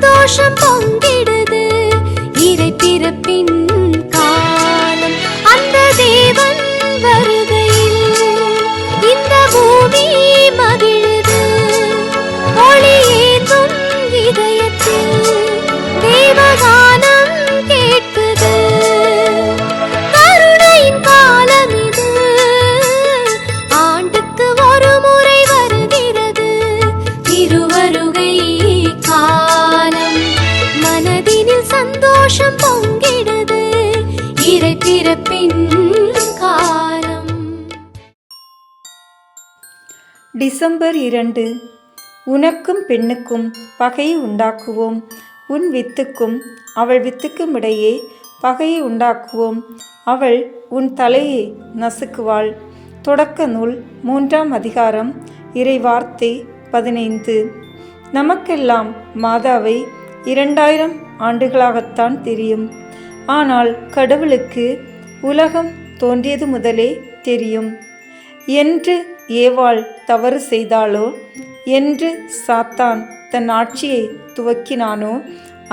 சந்தோஷம் பொங்கிடுது. இறை பிறப்பின் காலம் அந்த தேவன் வருகையில் இந்த பூமி மகிழுது. ஒளியேந்தும் இதயத்தில் தேவகானம் கேட்குது. கருணையின் காலம் இது, ஆண்டுக்கு ஒரு முறை வருகிறது. திருவருகை காலம் மனதினில் சந்தோஷம் பொங்கிடுது. இறை பிறப்பின் காலம். டிசம்பர் 2. உனக்கும் பெண்ணுக்கும் பகையை உண்டாக்குவோம். உன் வித்துக்கும் அவள் வித்துக்கும் இடையே பகையை உண்டாக்குவோம். அவள் உன் தலையை நசுக்குவாள். தொடக்க நூல் 3ஆம் அதிகாரம் இறை வார்த்தை 15. நமக்கெல்லாம் மாதாவை 2000 ஆண்டுகளாகத்தான் தெரியும். ஆனால் கடவுளுக்கு உலகம் தோன்றியது முதலே தெரியும். என்று ஏவாள் தவறு செய்தாளோ, என்று சாத்தான் தன் ஆட்சியை துவக்கினானோ,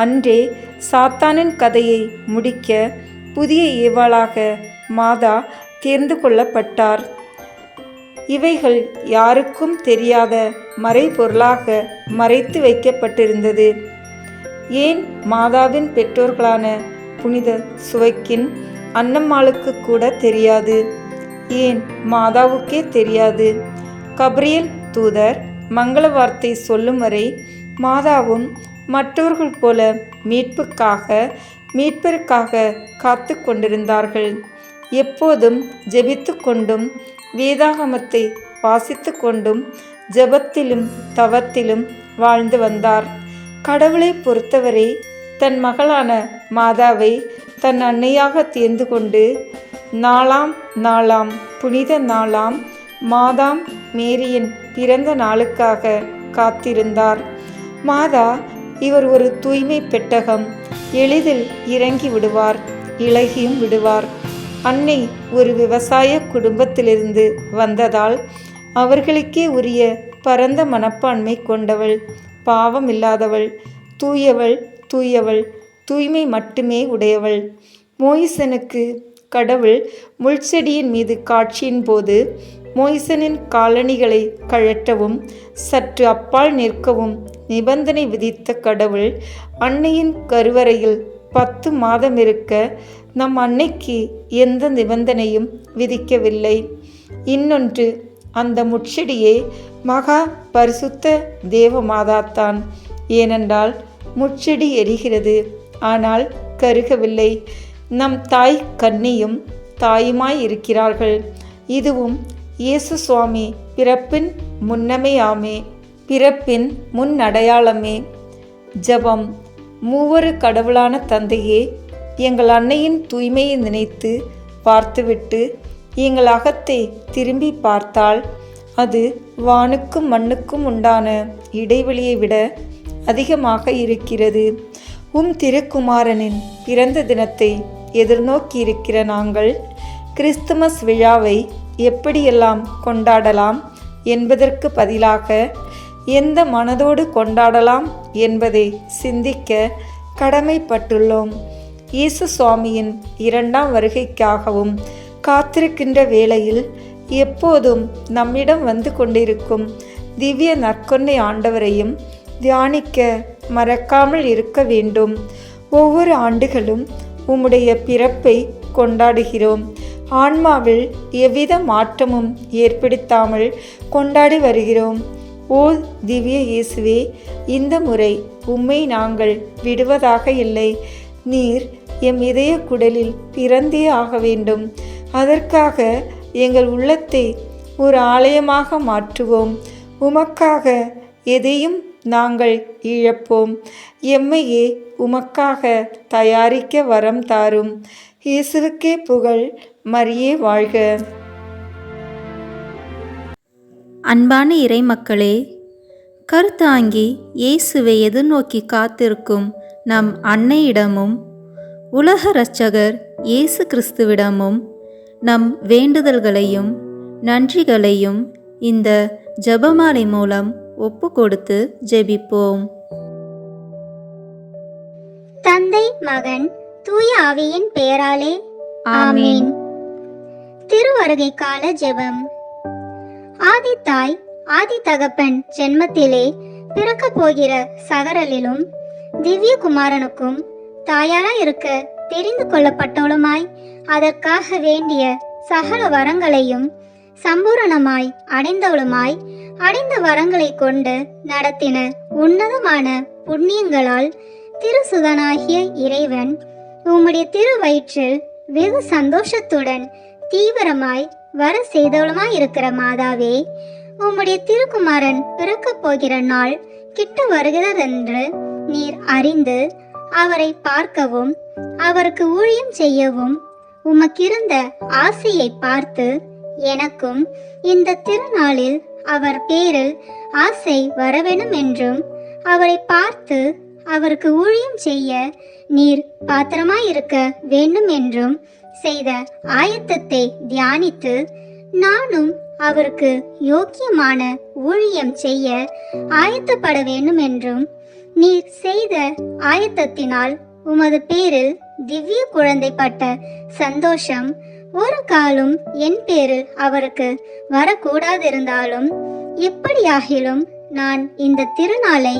அன்றே சாத்தானின் கதையை முடிக்க புதிய ஏவாளாக மாதா தேர்ந்து கொள்ளப்பட்டார். இவைகள் யாருக்கும் தெரியாத மறைபொருளாக மறைத்து வைக்கப்பட்டிருந்தது. ஏன் மாதாவின் பெற்றோர்களான புனித சுவைக்கின் அன்னம்மாளுக்கு கூட தெரியாது. ஏன் மாதாவுக்கே தெரியாது. கபிரியேல் தூதர் மங்கள வார்த்தை சொல்லும் வரை மாதாவும் மற்றவர்கள் போல மீட்பருக்காக காத்து கொண்டிருந்தார்கள். எப்போதும் ஜெபித்து கொண்டும் வேதாகமத்தை வாசித்து கொண்டும் ஜெபத்திலும் தவத்திலும் வாழ்ந்து வந்தார். கடவுளை பொறுத்தவரை தன் மகளான மாதாவை தன் அன்னையாக தேர்ந்து கொண்டு நாளாம் புனித நாளாம் மாதாம் மேரியின் பிறந்த நாளுக்காக காத்திருந்தார். மாதா இவர் ஒரு தூய்மை பெட்டகம், எளிதில் இறங்கி விடுவார், இளகியும் விடுவார். அன்னை ஒரு விவசாய குடும்பத்திலிருந்து வந்ததால் அவர்களுக்கே உரிய பரந்த மனப்பான்மை கொண்டவள், பாவம் இல்லாதவள், தூயவள், தூய்மை மட்டுமே உடையவள். மோயிசனுக்கு கடவுள் முள்செடியின் மீது காட்சியின் போது மோயிசனின் காலணிகளை கழற்றவும் சற்று அப்பால் நிற்கவும் நிபந்தனை விதித்த கடவுள் அன்னையின் கருவறையில் 10 மாதம் இருக்க நம் அன்னைக்கு எந்த நிபந்தனையும் விதிக்கவில்லை. இன்னொன்று, அந்த முட்செடியே மகா பரிசுத்த தேவமாதாத்தான். ஏனென்றால் முட்செடி எரிகிறது, ஆனால் கருகவில்லை. நம் தாய் கன்னியும் தாயுமாய் இருக்கிறார்கள். இதுவும் இயேசு சுவாமி பிறப்பின் முன்னமையாமே, பிறப்பின் முன் அடையாளமே. ஜெபம். மூவரு கடவுளான தந்தையே, எங்கள் அன்னையின் தூய்மையை நினைத்து பார்த்துவிட்டு எங்கள் அகத்தை திரும்பி பார்த்தால் அது வானுக்கும் மண்ணுக்கும் உண்டான இடைவெளியை விட அதிகமாக இருக்கிறது. திருக்குமாரனின் பிறந்த தினத்தை எதிர்நோக்கி இருக்கிற நாங்கள் கிறிஸ்துமஸ் விழாவை எப்படியெல்லாம் கொண்டாடலாம் என்பதற்கு பதிலாக எந்த மனதோடு கொண்டாடலாம் என்பதை சிந்திக்க கடமைப்பட்டுள்ளோம். இயேசு சுவாமியின் 2ஆம் வருகைக்காகவும் காத்திருக்கின்ற வேளையில் எப்போதும் நம்மிடம் வந்து கொண்டிருக்கும் திவ்ய நற்கொன்னை ஆண்டவரையும் தியானிக்க மறக்காமல் இருக்க வேண்டும். ஒவ்வொரு ஆண்டுகளும் உம்முடைய பிறப்பை கொண்டாடுகிறோம். ஆன்மாவில் எவ்வித மாற்றமும் ஏற்படுத்தாமல் கொண்டாடி வருகிறோம். ஓ திவ்ய இயேசுவே, இந்த முறை உம்மை நாங்கள் விடுவதாக இல்லை. நீர் எம் இதய குடலில் பிறந்தே ஆக வேண்டும். அதற்காக எங்கள் உள்ளத்தை ஒரு ஆலயமாக மாற்றுவோம். உமக்காக எதையும் நாங்கள் இழப்போம். எம்மையே உமக்காக தயாரிக்க வரம் தாரும். இயேசுவுக்கே புகழ், மரியே வாழ்க. அன்பான இறைமக்களே, கருத்தாங்கி இயேசுவை எதிர்நோக்கி காத்திருக்கும் நம் அன்னையிடமும் உலக இரட்சகர் இயேசு கிறிஸ்துவிடமும் நம் வேண்டுதல்களையும் நன்றிகளையும் இந்த ஜெபமாலை மூலம் ஒப்பு கொடுத்து ஜெபிப்போம். மகன் தூய ஆவியின் பெயராலே ஆமென். திருவருகை கால ஜெபம். ஆதி தாய் ஆதி தகப்பன் ஜென்மத்திலே பிறக்க போகிற சகரலிலும் திவ்ய குமாரனுக்கும் தாயாராய் இருக்க தெரிந்து கொள்ளப்பட்டவளுமாய் அதற்காக வேண்டிய சகல வரங்களையும் சம்பூரணமாய் அடைந்தவளுமாய் அடைந்த வரங்களை கொண்டு நடத்தின உன்னதமான புண்ணியங்களால் திருசுதனாகிய இறைவன் உம்முடைய திருவயிற்றில் வெகு சந்தோஷத்துடன் தீவிரமாய் வர செய்தவளுமாய் இருக்கிற மாதாவே, உம்முடைய திருக்குமாரன் பிறக்கப் போகிற நாள் கிட்ட வருகிறதென்று நீர் அறிந்து அவரை பார்க்கவும் அவருக்கு ஊழியம் செய்யவும் உமக்கிருந்த ஆசையை பார்த்து எனக்கும் இந்த திருநாளில் அவர் பேரில் ஆசை வரவேணும் என்றும் அவரை பார்த்து அவருக்கு ஊழியம் செய்ய நீர் பாத்திரமாயிருக்க வேண்டும் என்றும் செய்த ஆயத்தத்தை தியானித்து நானும் அவருக்கு யோக்கியமான ஊழியம் செய்ய ஆயத்தப்பட வேண்டும் என்றும் நீர் செய்த ஆயத்தத்தினால் உமது பேரில் திவ்ய குழந்தை பட்ட சந்தோஷம் ஒரு காலம் என் பேரில் அவருக்கு வரக்கூடாதிருந்தாலும் எப்படியாகிலும் நான் இந்த திருநாளை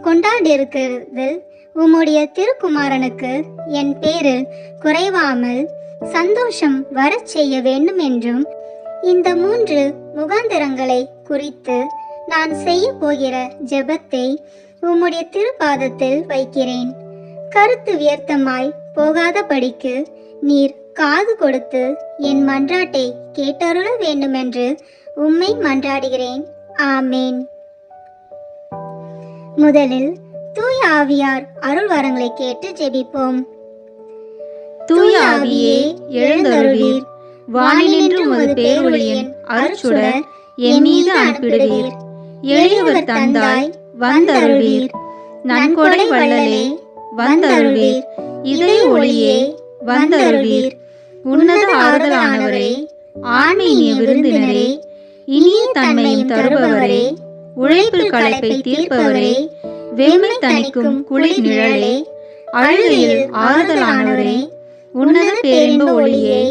கொண்டாடியிருக்கிறதில் உம்முடைய திருக்குமாரனுக்கு என் பேரில் குறைவாமல் சந்தோஷம் வரச் செய்ய வேண்டும் என்றும் இந்த 3 முகாந்திரங்களை குறித்து நான் செய்ய போகிற ஜெபத்தை உம்முடைய திருப்பாதத்தில் வைக்கிறேன். கருத்து வியர்த்தமாய் போகாதபடிக்கு நீர் காது கொடுத்து என் மன்றாட்டை கேட்டருள வேண்டுமென்று உம்மை மன்றாடுகிறேன். ஆமேன். முதலில் தூய ஆவியார் அருள் வரங்களை கேட்டு ஜெபிப்போம். தூய ஆவியே எழுந்தருள்வீர், வானினின்று உமது பேரொளியின் அருட்சுடர் என் மீது அனுப்பிடுவீர். எளியவர் தந்தாய் வந்தருள்வீர், நன்கொடை வள்ளலே வந்தருள்வீர், இதய ஒளியே வந்தருள்வீர். உன்னத ஆறுதலானவரே, ஆன்மீக விருந்தினரே, இனிய தன்மையும் தருபவரே, உழைப்பில் களைப்பை தீர்ப்பவரே, வெம்மை தணிக்கும் குளிர் நிழலே, அழுகையில் ஆறுதலானவரே, உன்னத பேரின்ப ஒளியே,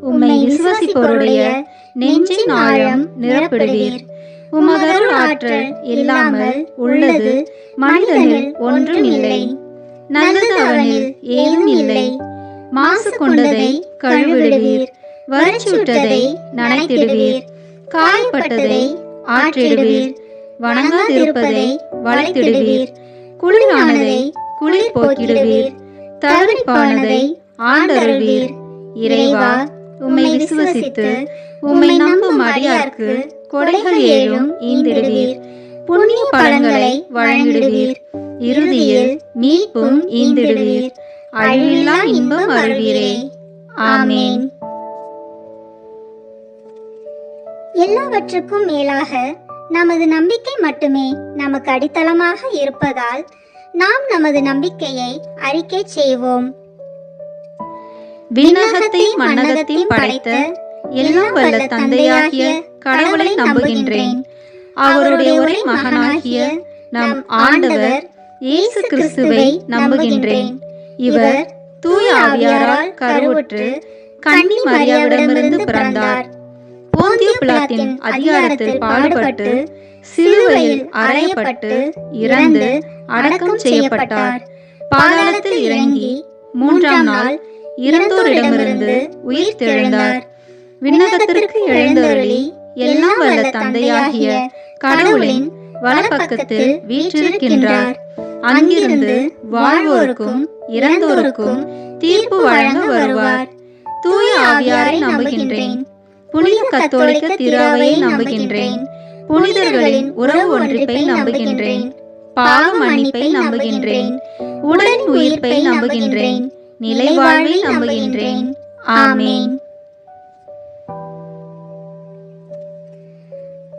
உம்மை விசுவாசிப்பவருடைய நெஞ்சின் ஆழம் நிரப்பிடுவீர். உமதருள் ஆற்றல் இல்லாமல் உள்ளது மனிதனில் ஒன்றும் இல்லை, நல்லது அவனில் ஏதும் இல்லை. மாசு கொண்டதை கழுவிடுவீர், வரிச்சுட்டதை நனைத்திடுவீர், காயப்பட்டதை ஆற்றிடுவீர், வணங்காதிருப்பதை வளைத்திடுவீர், குளிரானதை குளிர் போக்கிடுவீர், தகுதிப்பானதை ஆண்டருள்வீர். இறைவா, உம்மை விசுவசித்து உம்மை நம்பும் அடியார்க்கு கொடைகள் ஏழும் ஈந்திடுவீர், புண்ணிய பலன்களை வழங்கிடுவீர், இறுதியில் மீட்பும் ஈந்திடுவீர், அழிவில்லா இன்பம் அருள்வீரே. ஆமேன். எல்லாவற்றுக்கும் மேலாக நமது நம்பிக்கை மட்டுமே நமக்கு அடித்தளமாக இருப்பதால் நாம் நமது நம்பிக்கையை அறிக்கை செய்வோம். விண்ணகத்தையும் மண்ணகத்தையும் படைத்த எல்லாம் வல்ல தந்தையாகிய கடவுளை நம்புகின்றேன். அவருடைய ஒரே மகனாகிய நம் ஆண்டவர் இயேசு கிறிஸ்துவை நம்புகின்றேன். இவர் தூய ஆவியாரால் கருவுற்று கன்னி மரியாவிடமிருந்து பிறந்தார். போந்திய பிலாத்தின் அதிகாரத்தில் பாடுபட்டு சிலுவையில் அறையப்பட்டு இறந்து அடக்கம் செய்யப்பட்டார். பாதாளத்தில் இறங்கி 3ஆம் நாள் இறந்தோரிடமிருந்து உயிர் தெழுந்தார். விண்ணகத்திற்கு எழுந்தருளி எல்லாம் வல்ல தந்தையாகிய கடவுளின் வலப்பக்கத்தில் வீற்றிருக்கின்றார். அங்கிருந்து வாழ்வோருக்கும் இறந்தோருக்கும் தீர்ப்பு வழங்க வருவார். தூய ஆவியாரை நம்புகின்றேன். புனித கத்தோலிக்க திருவையை நம்புகின்றேன். புனிதர்களின் உறவு ஒன்றிப்பை நம்புகின்றேன். பாவ மன்னிப்பை நம்புகின்றேன். உடலின் உயிர்ப்பை நம்புகின்றேன். நிலை வாழ்வை நம்புகின்றேன். ஆமேன்.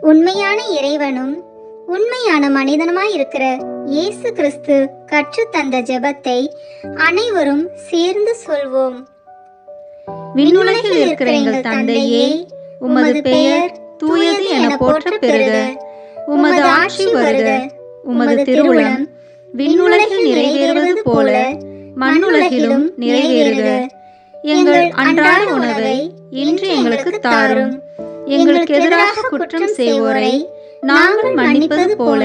உண்மையான இறைவனும் உண்மையான மனிதனுமாய் இருக்கிற இயேசு கிறிஸ்து கற்றுத் தந்த ஜெபத்தை அனைவரும் சேர்ந்து சொல்வோம். விண்ணுலகில் இருக்கிற எங்கள் தந்தையே, உமது பெயர் தூயது என போற்றப் பெறுக. உமது ஆட்சி வருக. உமது திருவுளம் விண்ணுலகில் நிறைவேறுவது போல மண்ணுலகிலும் நிறைவேறுக. எங்கள் அன்றாட உணவை இன்று எங்களுக்கு தாரும். எங்களுக்கு எதிராக குற்றம் செய்வோரை நாங்கள் மன்னிப்பது போல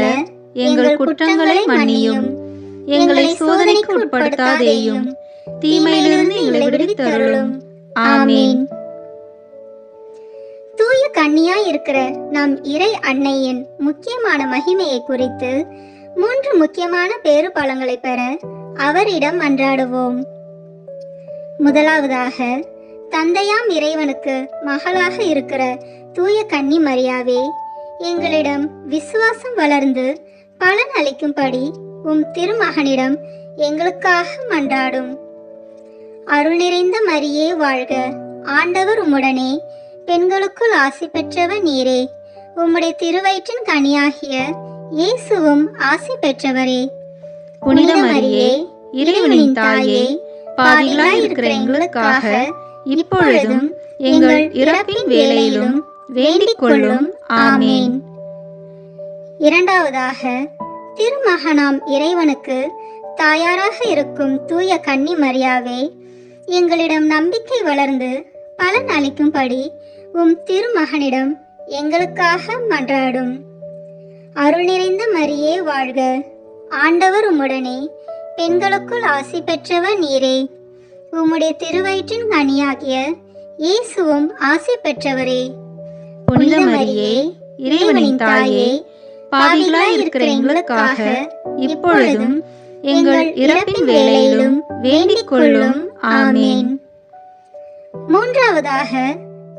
எங்கள் குற்றங்களை மன்னியும். எங்களை சோதனைக்கு உட்படுத்தாதேயும், தீமையிலிருந்து எங்களை விடுவித்தருளும். ஆமீன். தூய கன்னியாய் இருக்கிற நம் இறை அன்னையின் முக்கியமான மகிமையை குறித்து 3 முக்கியமான பேறு பலங்களை பெற அவரிடம் மன்றாடுவோம். முதலாவதாக, தந்தையாம் இறைவனுக்கு மகளாக இருக்கிற தூய கன்னி மரியாவே, எங்களிடம் விசுவாசம் வளர்ந்து பலன் அளிக்கும்படி உம் திருமகனிடம் எங்களுக்காக மன்றாடும். அருள் நிறைந்த மரியே வாழ்க, ஆண்டவர் உம்முடனே, பெண்களுக்குள் ஆசி பெற்றவர் நீரே. உம்முடைய திருவயிற்றின் கனியாகிய இயேசுவும் ஆசி பெற்றவரே. புனித மரியே, இறைவனின் தாயே, பாவிகளாய் இருக்கிற எங்களுக்காக இப்பொழுதும் எங்கள் இறப்பின் வேளையிலும் வேண்டிக் கொள்ளும். ஆமீன். இரண்டாவதாக, திருமகனாம் இறைவனுக்கு தாயாராக இருக்கும் தூய கன்னி மரியாவே, எங்களிடம் நம்பிக்கை வளர்ந்து பலன் அளிக்கும்படி உம் திருமகனிடம் எங்களுக்காக மன்றாடும். அருள் நிறைந்த மரியே வாழ்க, ஆண்டவர் உம்முடனே, பெண்களுக்குள் ஆசி பெற்றவர் நீரே. உம்முடைய திருவயிற்றின் கனியாகிய இயேசுவும் ஆசி பெற்றவரே. புனித மரியே, இறைவனின் தாயே, பாவிகளாய் இருக்கிற எங்களுக்காக இப்பொழுதும் எங்கள் இறப்பின் வேளையிலும் வேண்டிக் கொள்ளும். ஆமீன். மூன்றாவதாக,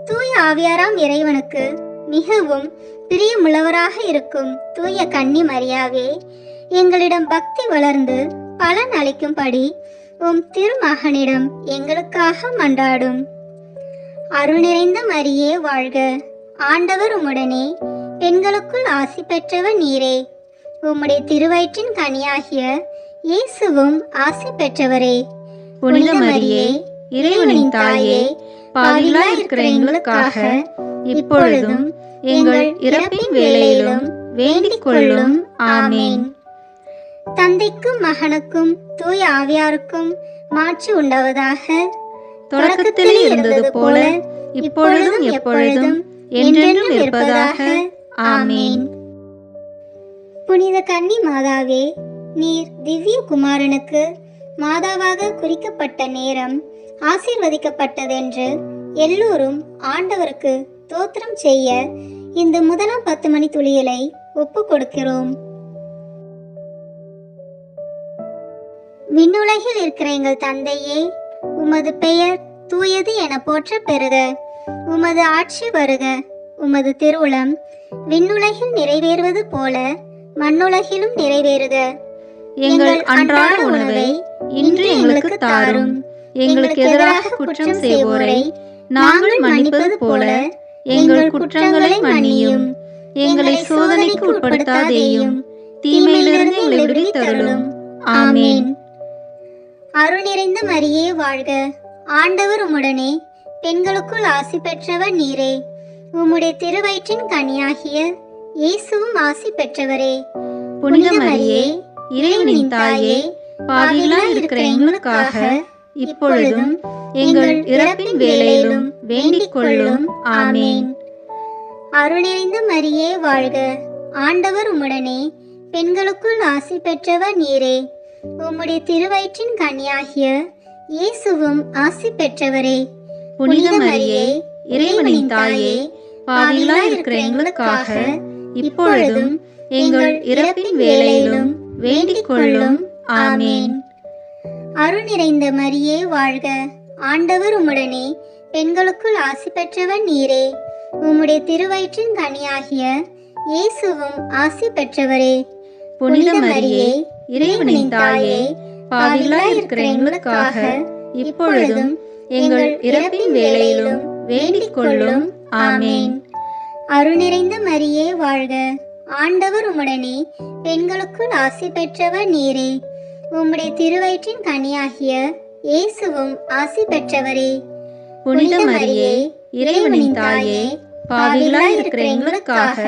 தூய ஆவியாராம் இறைவனுக்கு மிகவும் பிரியமுள்ளவராக இருக்கும் தூய கன்னி மரியாவே, எங்களிடம் பக்தி வளர்ந்து பலன் அளிக்கும்படி உம் திருமகனிடம் எங்களுக்காக மன்றாடும். அருள் நிறைந்த மரியே வாழ்க, ஆண்டவர் உம்முடனே, பெண்களுக்குள் ஆசி பெற்றவர் நீரே. உம்முடைய திருவயிற்றின் கனியாகிய இயேசுவும் ஆசி பெற்றவரே. புனித மரியே, இறைவனின் தாயே, பாவிகளாய் இருக்கிற எங்களுக்காக இப்பொழுதும் எங்கள் இறப்பின் வேளையிலும் வேண்டிக் கொள்ளும். ஆமீன். தந்தைக்கும் மகனுக்கும் தூய ஆவியாருக்கும் மாட்சி உண்டாவதாக. தொடக்கத்திலே இருந்தது போல இப்பொழுதும் எப்பொழுதும் என்றென்றும் இருப்பதாக. ஆமீன். புனித கன்னி மாதாவே, நீர் திவ்ய குமாரனுக்கு மாதாவாக குறிக்கப்பட்ட நேரம் ஆசீர்வதிக்கப்பட்டதென்று எல்லோரும் ஆண்டவருக்கு தோத்திரம் செய்ய இந்த முதலாம் 10 மணி துளியலை ஒப்பு கொடுக்கிறோம். விண்ணுலகில் இருக்கிற எங்கள் தந்தையே, உமது பெயர் தூயது என போற்ற பெறுக. உமது ஆட்சி வருக. உமது திருவுளம் விண்ணுலகில் நிறைவேறுவது போல மண்ணுலகிலும் நிறைவேறுக. எங்கள் அன்றாட உணவை இன்று எங்களுக்கு தாரும். எங்களுக்கு எதிராக குற்றம் செய்வோரை நாங்கள் மன்னிப்பது போல எங்கள் குற்றங்களை மன்னியும். எங்களை சோதனைக்கு உட்படுத்தாதேயும், தீமையிலிருந்து எங்களை விடுவித்தருளும். ஆமீன். அருள் நிறைந்த மரியே வாழ்க, ஆண்டவர் உம்முடனே, பெண்களுக்குள் ஆசி பெற்றவர் நீரே. உம்முடைய திருவயிற்றின் கனியாகிய இயேசுவும் ஆசி பெற்றவரே. புனித மரியே, இறைவனின் தாயே, பாவிகளாய் இருக்கிற எங்களுக்காக இப்பொழுதும் எங்கள் இறப்பின் வேளையிலும் வேண்டிக் கொள்ளும். ஆமீன். அருள் நிறைந்த மரியே வாழ்க, ஆண்டவர் உம்முடனே, பெண்களுக்குள் ஆசி பெற்றவர் நீரே. உம்முடைய திருவயிற்றின் கனியாகிய இயேசுவும் ஆசி பெற்றவரே. புனித மரியே, இறைவனின் தாயே, பாவிகளாய் இருக்கிற எங்களுக்காக இப்பொழுதும் எங்கள் இறப்பின் வேளையிலும் வேண்டிக் கொள்ளும். ஆமீன். அருள் நிறைந்த மரியே வாழ்க, ஆண்டவர் உம்முடனே, பெண்களுக்குள் ஆசி பெற்றவர் நீரே. உம்முடைய திருவயிற்றின் கனியாகிய இயேசுவும் ஆசி பெற்றவரே. புனித மரியே, இறைவனின் தாயே, பாவிகளாய் இருக்கிற எங்களுக்காக இப்பொழுதும் எங்கள் இறப்பின் வேளையிலும் வேண்டிக் கொள்ளும். ஆமீன். அருள் நிறைந்த மரியே வாழ்க, ஆண்டவர் உம்முடனே, பெண்களுக்குள் ஆசி பெற்றவர் நீரே. உம்முடைய திருவயிற்றின் கனியாகிய இயேசுவும் ஆசி பெற்றவரே. புனித மரியே, இறைவனின் தாயே, பாவிகளாய் இருக்கிற எங்களுக்காக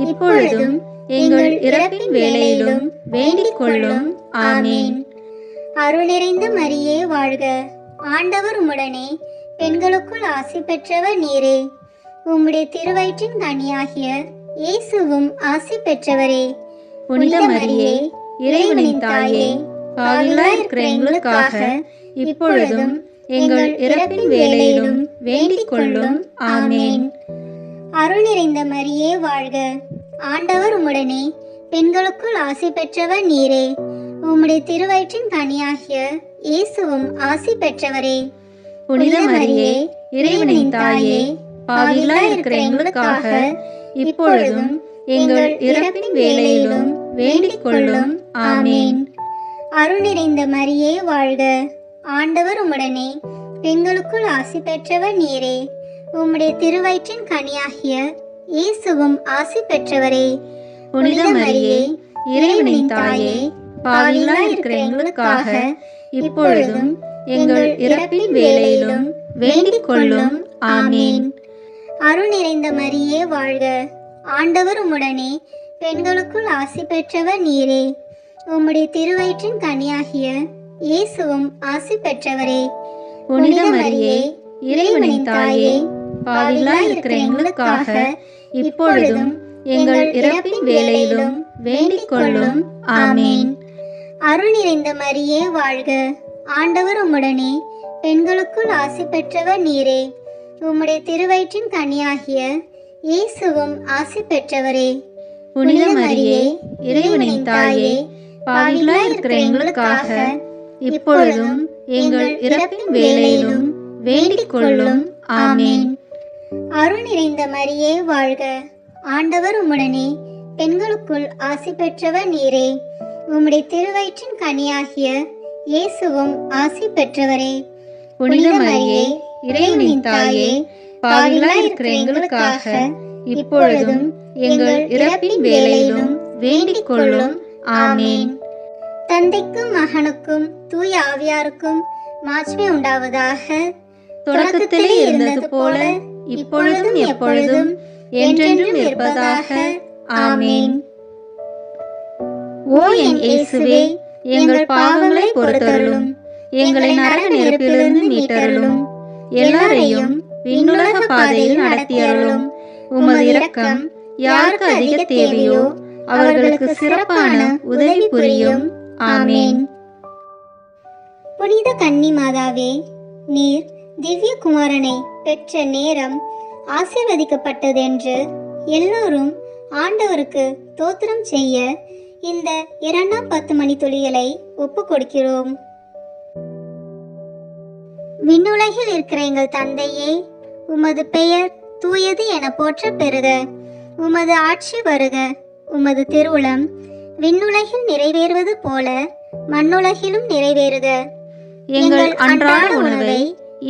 இப்பொழுதும் எங்கள் இறப்பின் வேளையிலும் வேண்டிக் கொள்ளும். ஆமீன். அருள் நிறைந்த மரியே வாழ்க. ஆண்டவர் உம்முடனே, பெண்களுக்குள் ஆசி பெற்றவர் நீரே. உம்முடைய திருவயிற்றின் கனியாகிய இயேசுவும் ஆசி பெற்றவரே. புனித மரியே, இறைவனின் தாயே, பாவிகளாய் இருக்கிற எங்களுக்காக இப்பொழுதும் எங்கள் இறப்பின் வேளையிலும் வேண்டிக் கொள்ளும். ஆமேன். அருள் நிறைந்த மரியே வாழ்க. ஆண்டவர் உம்முடனே, பெண்களுக்குள் ஆசி பெற்றவர் நீரே. உம்முடைய திருவயிற்றின் கனியாகிய இயேசுவும் ஆசி பெற்றவரே. புனித மரியே, இறைவனின் தாயே, பாவிகளாய் இருக்கிற எங்களுக்காக இப்பொழுதும் எங்கள் இறப்பின் வேளையிலும் வேண்டிக் கொள்ளும். ஆமேன். அருள் நிறைந்த மரியே வாழ்க. ஆண்டவர் உம்முடனே, பெண்களுக்குள் ஆசி பெற்றவர் நீரே. உம்முடைய திருவயிற்றின் கனியாகிய இயேசுவும் ஆசி பெற்றவரே. புனித மரியே, இறைவனின் தாயே, பாவிகளாய் இருக்கிற எங்களுக்காக இப்பொழுதும் எங்கள் இறப்பின் வேளையிலும் வேண்டிக் கொள்ளும். ஆமேன். அருள் நிறைந்த மரியே வாழ்க. ஆண்டவர் உம்முடனே, பெண்களுக்குள் ஆசி பெற்றவர் நீரே. உம்முடைய திருவயிற்றின் கனியாகிய இயேசுவும் ஆசி பெற்றவரே. புனித மரியே, இறைவனின் தாயே, பாவிகளாய் இருக்கிற எங்களுக்காக இப்பொழுதும் எங்கள் இறப்பின் வேளையிலும் வேண்டிக் கொள்ளும். ஆமேன். அருள் நிறைந்த மரியே வாழ்க. ஆண்டவர் உம்முடனே, பெண்களுக்குள் ஆசி பெற்றவர் நீரே. உம்முடைய திருவயிற்றின் கனியாகிய இயேசுவும் ஆசி பெற்றவரே. புனித மரியே, இறைவனின் தாயே, பாவிகளாய் இருக்கிற எங்களுக்காக இப்பொழுதும் எங்கள் இறப்பின் வேளையிலும் வேண்டிக் கொள்ளும். ஆமேன். அருள் நிறைந்த மரியே வாழ்க. ஆண்டவர் உம்முடனே, பெண்களுக்குள் ஆசி பெற்றவர் நீரே. உம்முடைய திருவயிற்றின் கனியாகிய இயேசுவும் ஆசி பெற்றவரே. புனித மரியே, இறைவனின் தாயே, பாவிகளாய் இருக்கிற எங்களுக்காக இப்பொழுதும் எங்கள் இறப்பின் வேளையிலும் வேண்டிக் கொள்ளும். ஆமேன். தந்தைக்கும் மகனுக்கும் தூய ஆவியாருக்கும் மாட்சிமை உண்டாவதாக. தொடக்கத்திலே இருந்தது போல இப்பொழுதும் எப்பொழுதும் என்றென்றும் இருப்பதாக. ஆமேன். ஓ என் இயேசுவே, எங்கள் பாவங்களை பொறுத்தருளும், எங்களை நரக நெருப்பிலிருந்து மீட்டருளும், எல்லாரையும் விண்ணுலக பாதையில் நடத்தியருளும். உமது இரக்கம் யாருக்கு அதிக தேவையோ அவர்களுக்கு சிறப்பான உதவி புரியும். ஆமேன். புனித கன்னி மாதாவே, நீர் திவ்ய குமாரனை பெற்ற நேரம் ஆசீர்வதிக்கப்பட்டதென்று எல்லோரும் ஆண்டவருக்கு தோத்திரம் செய்ய இந்த 2ஆம் 10 மணித்துளிகளை ஒப்பு கொடுக்கிறோம். விண்ணுலகில் இருக்கிற எங்கள் தந்தையே, உமது பெயர் தூயது என போற்ற பெறுக. உமது ஆட்சி வருக. உமது திருவுளம் விண்ணுலகில் நிறைவேறுவது போல மண்ணுலகிலும் நிறைவேறுக. எங்கள் அன்றாட உணவை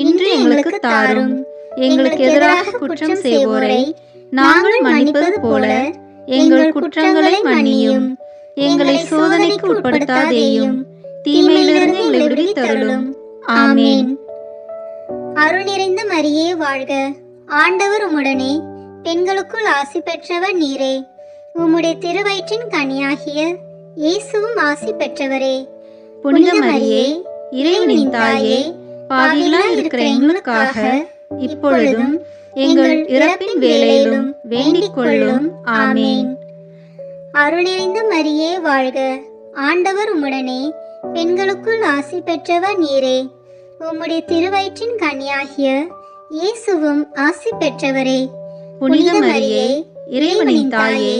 இன்று எங்களுக்கு தாரும். எங்களுக்கு எதிராக குற்றம் செய்வோரை நாங்கள் மன்னிப்பது போல எங்கள் குற்றங்களை மன்னியும். எங்களை சோதனைக்கு உட்படுத்தாதேயும், தீமையிலிருந்து எங்களை விடுவித்தருளும். ஆமேன். அருள் நிறைந்த மரியே வாழ்க. ஆண்டவர் உம்முடனே, பெண்களுக்குள் ஆசி பெற்றவர் நீரே. உம்முடைய திருவயிற்றின் கனியாகிய இயேசுவும் ஆசி பெற்றவரே. புனித மரியே, இறைவனின் தாயே, பாவிகளாய் இருக்கிற எங்களுக்காக இப்பொழுதும் எங்கள் இறப்பின் வேளையிலும் வேண்டிக் கொள்ளும். ஆமேன். அருள் நிறைந்த மரியே வாழ்க. ஆண்டவர் உம்முடனே, பெண்களுக்குள் ஆசி பெற்றவர் நீரே. உம்முடைய திருவயிற்றின் கனியாகிய இயேசுவும் ஆசி பெற்றவரே. புனித மரியே, இறைவனின் தாயே,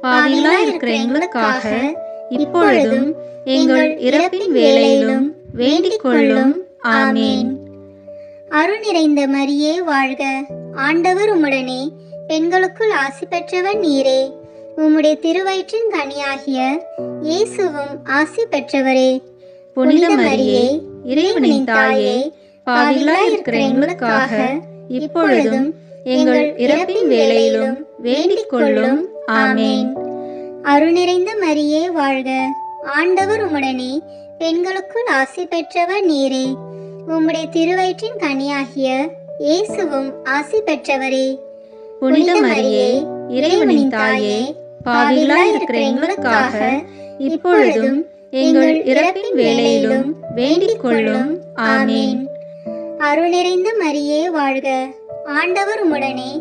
பாவிகளாய் இருக்கிற எங்களுக்காக இப்பொழுதும் எங்கள் இறப்பின் வேளையிலும் வேண்டிக் கொள்ளும். ஆமேன். அருள் நிறைந்த மரியே வாழ்க. ஆண்டவர் உம்முடனே, பெண்களுக்குள் ஆசி பெற்றவர் நீரே. உம்முடைய திருவயிற்றின் கனியாகிய இயேசுவும் ஆசி பெற்றவரே. புனித மரியே, இறைவனின் தாயே, பாவிகளாய் இருக்கிற எங்களுக்காக இப்பொழுதும் எங்கள் இறப்பின் வேளையிலும் வேண்டிக் கொள்ளும். ஆமேன். அருள் நிறைந்த மரியே வாழ்க. ஆண்டவர் உம்முடனே, பெண்களுக்குள் ஆசி பெற்றவர் நீரே. உம்முடைய திருவயிற்றின் கனியாகிய இயேசுவும் ஆசி பெற்றவரே. புனித மரியே, இறைவனின் தாயே, பாவிகளாய் இருக்கிற எங்களுக்காக இப்பொழுதும் எங்கள் இறப்பின் வேளையிலும் வேண்டிக் கொள்ளும். ஆமேன். அருள் நிறைந்த மரியே வாழ்க, ஆண்டவர் உம்முடனே,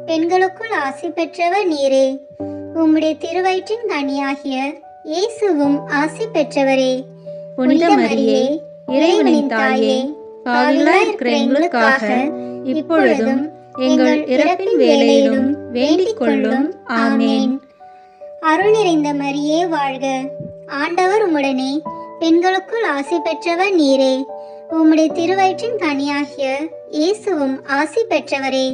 பெண்களுக்குள் ஆசி பெற்றவர் நீரே. உம்முடைய திருவயிற்றின் கனியாகிய இயேசுவும் ஆசி பெற்றவரே. புனித மரியே, இறைவனின் தாயே, பாவிகளாய் இருக்கிற எங்களுக்காக இப்பொழுதும் எங்கள் இறப்பின் வேளையிலும் வேண்டிக் கொள்ளும். ஆமேன். அருள் நிறைந்த மரியே வாழ்க, ஆண்டவர் உம்முடனே, பெண்களுக்குள் ஆசி பெற்றவர் நீரே. உம்முடைய திருவயிற்றின் கனியாகிய இயேசுவும் ஆசி பெற்றவரே.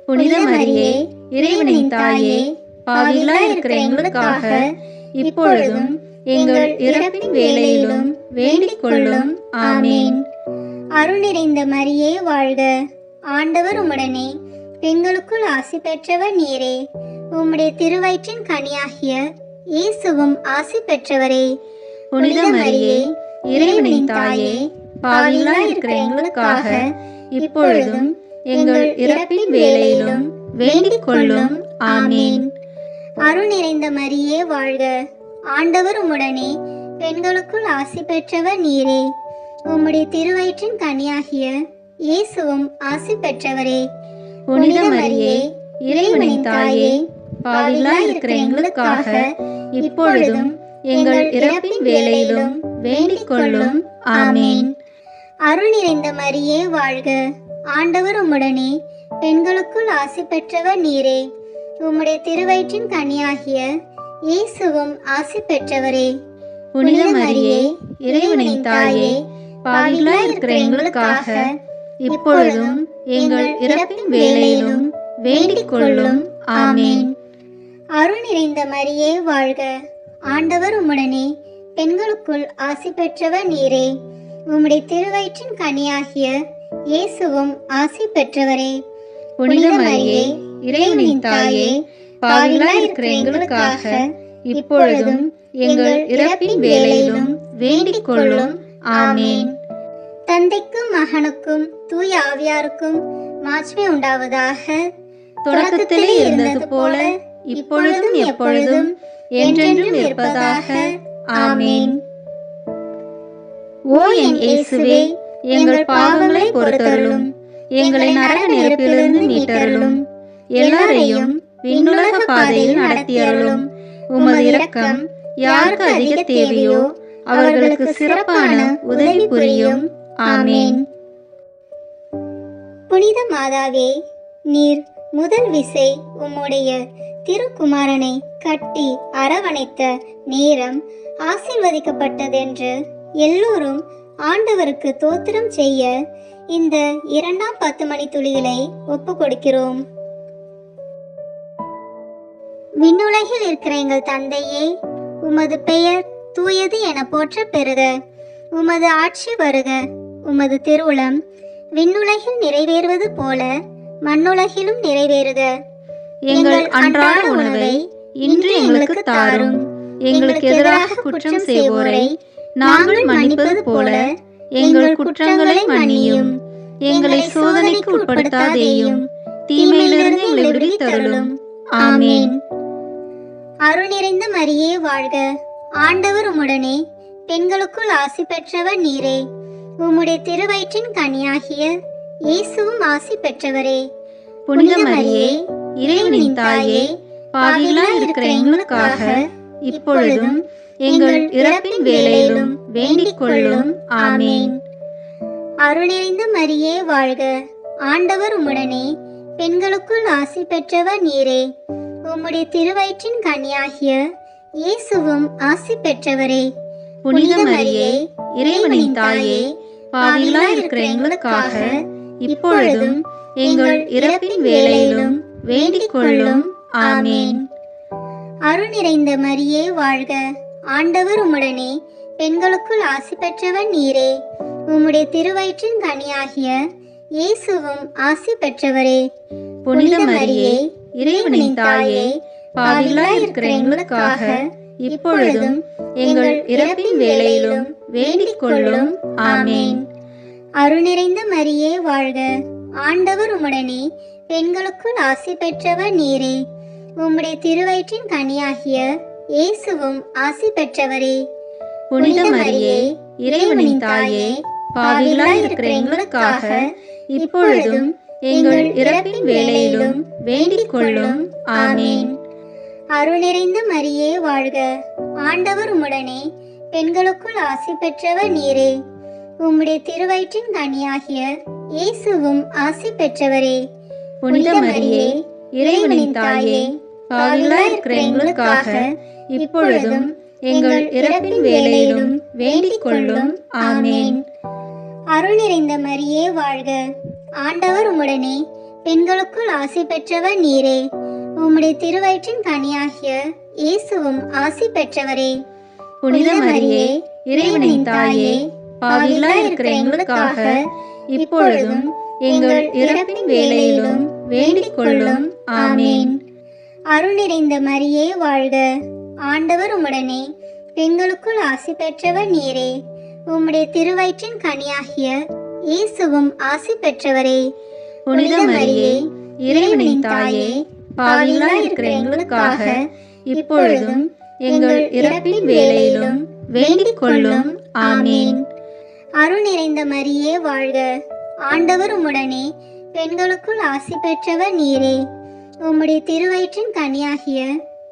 புனித மரியே, இறைவனின் தாயே, பாவிகளாய் இருக்கிற எங்களுக்காக இப்பொழுதும் எங்கள் இறப்பின் வேளையிலும் வேண்டிக் கொள்ளும். ஆமேன். அருள் நிறைந்த மரியே வாழ்க, ஆண்டவர் உம்முடனே, பெண்களுக்குள் ஆசி பெற்றவர் நீரே. உம்முடைய திருவயிற்றின் கனியாகிய இயேசுவும் ஆசி பெற்றவரே. புனித மரியே, இறைவனின் தாயே, பாவிகளாய் இருக்கிற எங்களுக்காக இப்பொழுதும் எங்கள் இறப்பின் வேளையிலும் வேண்டிக் கொள்ளும். ஆமேன். அருள் நிறைந்த மரியே வாழ்க, ஆண்டவர் உம்முடனே, பெண்களுக்குள் ஆசி பெற்றவர் நீரே. உம்முடைய திருவயிற்றின் கனியாகிய இயேசுவும் ஆசி பெற்றவரே. புனித மரியே, இறைவனின் தாயே, பாவிகளாய் இருக்கிற எங்களுக்காக இப்பொழுதும் எங்கள் இறப்பின் வேளையிலும் வேண்டிக் கொள்ளும். ஆமேன். அருள் நிறைந்த மரியே வாழ்க, ஆண்டவர் உம்முடனே, பெண்களுக்குள் ஆசி பெற்றவர் நீரே. உம்முடைய திருவயிற்றின் கனியாகிய இயேசுவும் ஆசி பெற்றவரே. புனித மரியே, இறைவனின் தாயே, பாவிகளாய் இருக்கிற எங்களுக்காக இப்பொழுதும் எங்கள் இறப்பின் வேளையிலும் வேண்டிக் கொள்ளும். ஆமேன். அருள் நிறைந்த மரியே வாழ்க, ஆண்டவர் உம்முடனே, பெண்களுக்குள் ஆசி பெற்றவர் நீரே. உம்முடைய திருவயிற்றின் கனியாகிய இயேசுவும் ஆசி பெற்றவரே. புனித மரியே, இறைவனின் தாயே, பாவிகளாய் இருக்கிற எங்களுக்காக இப்பொழுதும் எங்கள் இறப்பின் வேளையிலும் வேண்டிக் கொள்ளும். ஆமேன். தந்தைக்கும் மகனுக்கும் தூய ஆவியாருக்கும் மாட்சிமை உண்டாவதாக. தொடக்கத்திலே இருந்தது போல இப்பொழுதும் எப்பொழுதும் என்றென்றும் இருப்பதாக. ஆமேன். ஓ என் இயேசுவே, எங்கள் பாவங்களை பொறுத்தருளும், எங்களை நரக நெருப்பிலிருந்து மீட்டருளும், எல்லாரையும் விண்ணுலக பாதையில் நடத்தியருளும். உமது இரக்கம் யாருக்கு அதிக தேவையோ அவர்களுக்கு சிறப்பான உதவி புரியும். ஆமேன். புனித மாதாவே, நீர் முதல் விசை உம்முடைய திருக்குமாரனை கட்டி அரவணைத்த நேரம் ஆசீர்வதிக்கப்பட்டதென்று எல்லோரும் ஆண்டவருக்கு தோத்திரம் செய்ய இந்த 2ஆம் 10 மணி துளிகளை ஒப்பு கொடுக்கிறோம். விண்ணுலகில் இருக்கிற எங்கள் தந்தையே, உமது பெயர் தூயது என போற்ற பெறுக. உமது ஆட்சி வருக. உமது திருவுளம் விண்ணுலகில் நிறைவேறுவது போல மண்ணுலகிலும் நிறைவேறுக. எங்கள் அன்றாட உணவை இன்று எங்களுக்கு தாரும். எங்களுக்கு எதிராக குற்றம் செய்வோரை நாங்கள் மன்னிப்பது போல எங்கள் குற்றங்களை மன்னியும். எங்களை சோதனைக்கு உட்படுத்தாதேயும், தீமையிலிருந்து எங்களை விடுவித்தருளும். ஆமேன். அருள் நிறைந்த மரியே வாழ்க, ஆண்டவர் உம்முடனே, பெண்களுக்குள் ஆசி பெற்றவர் நீரே. உம்முடைய திருவயிற்றின் கனியாகிய இயேசுவும் ஆசி பெற்றவரே. புனித மரியே, இறைவனின் தாயே, பாவிகளாய் இருக்கிற எங்களுக்காக இப்பொழுதும் எங்கள் இறப்பின் வேளையிலும் வேண்டிக் கொள்ளும். ஆமேன். அருள் நிறைந்த மரியே வாழ்க, ஆண்டவர் உம்முடனே, பெண்களுக்குள் ஆசி பெற்றவர் நீரே. உம்முடைய திருவயிற்றின் கனியாகிய இயேசுவும் ஆசி பெற்றவரே. புனித மரியே, இறைவனின் தாயே, பாவிகளாய் இருக்கிற எங்களுக்காக இப்பொழுதும் எங்கள் இறப்பின் வேளையிலும் வேண்டிக் கொள்ளும். ஆமேன். அருள் நிறைந்த மரியே வாழ்க, ஆண்டவர் உம்முடனே, பெண்களுக்குள் ஆசி பெற்றவர் நீரே. உம்முடைய திருவயிற்றின் கனியாகிய இயேசுவும் ஆசி பெற்றவரே. புனித மரியே, இறைவனின் தாயே, பாவிகளாய் இருக்கிற எங்களுக்காக இப்பொழுதும் எங்கள் இறப்பின் வேளையிலும் வேண்டிக் கொள்ளும். ஆமேன். அருள் நிறைந்த மரியே வாழ்க, ஆண்டவர் உம்முடனே, பெண்களுக்குள் ஆசி பெற்றவர் நீரே. உம்முடைய திருவயிற்றின் கனியாகிய இயேசுவும் ஆசி பெற்றவரே. புனித மரியே, இறைவனின் தாயே, பாவிகளாய் இருக்கிற எங்களுக்காக இப்பொழுதும் எங்கள் இறப்பின் வேளையிலும் வேண்டிக் கொள்ளும். ஆமேன். அருள் நிறைந்த மரியே வாழ்க, ஆண்டவர் உம்முடனே, பெண்களுக்குள் ஆசி பெற்றவர் நீரே. உம்முடைய திருவயிற்றின் கனியாகிய இயேசுவும் ஆசி பெற்றவரே. புனித மரியே, இறைவனின் தாயே, பாவிகளாய் இருக்கிற எங்களுக்காக இப்பொழுதும் எங்கள் இறப்பின் வேளையிலும் வேண்டிக் கொள்ளும். ஆமேன். அருள் நிறைந்த மரியே வாழ்க, ஆண்டவர் உம்முடனே, பெண்களுக்குள் ஆசி பெற்றவர் நீரே. உம்முடைய திருவயிற்றின் கனியாகிய இயேசுவும் ஆசி பெற்றவரே. புனித மரியே, இறைவனின் தாயே, பாவிகளாய் இருக்கிற எங்களுக்காக இப்பொழுதும் எங்கள் இறப்பின் வேளையிலும் வேண்டிக் கொள்ளும். ஆமேன். அருள் நிறைந்த மரியே வாழ்க, ஆண்டவர் உம்முடனே, பெண்களுக்குள் ஆசி பெற்றவர் நீரே. உம்முடைய திருவயிற்றின் கனியாகிய இயேசுவும் ஆசி பெற்றவரே. புனித மரியே, இறைவனின் தாயே, பாவிகளாய் இருக்கிற எங்களுக்காக இப்பொழுதும் எங்கள் இறப்பின் வேளையிலும் வேண்டிக் கொள்ளும். ஆமேன். அருள் நிறைந்த மரியே வாழ்க, ஆண்டவர் உம்முடனே, பெண்களுக்குள் ஆசி பெற்றவர் நீரே. உம்முடைய திருவயிற்றின் கனியாகிய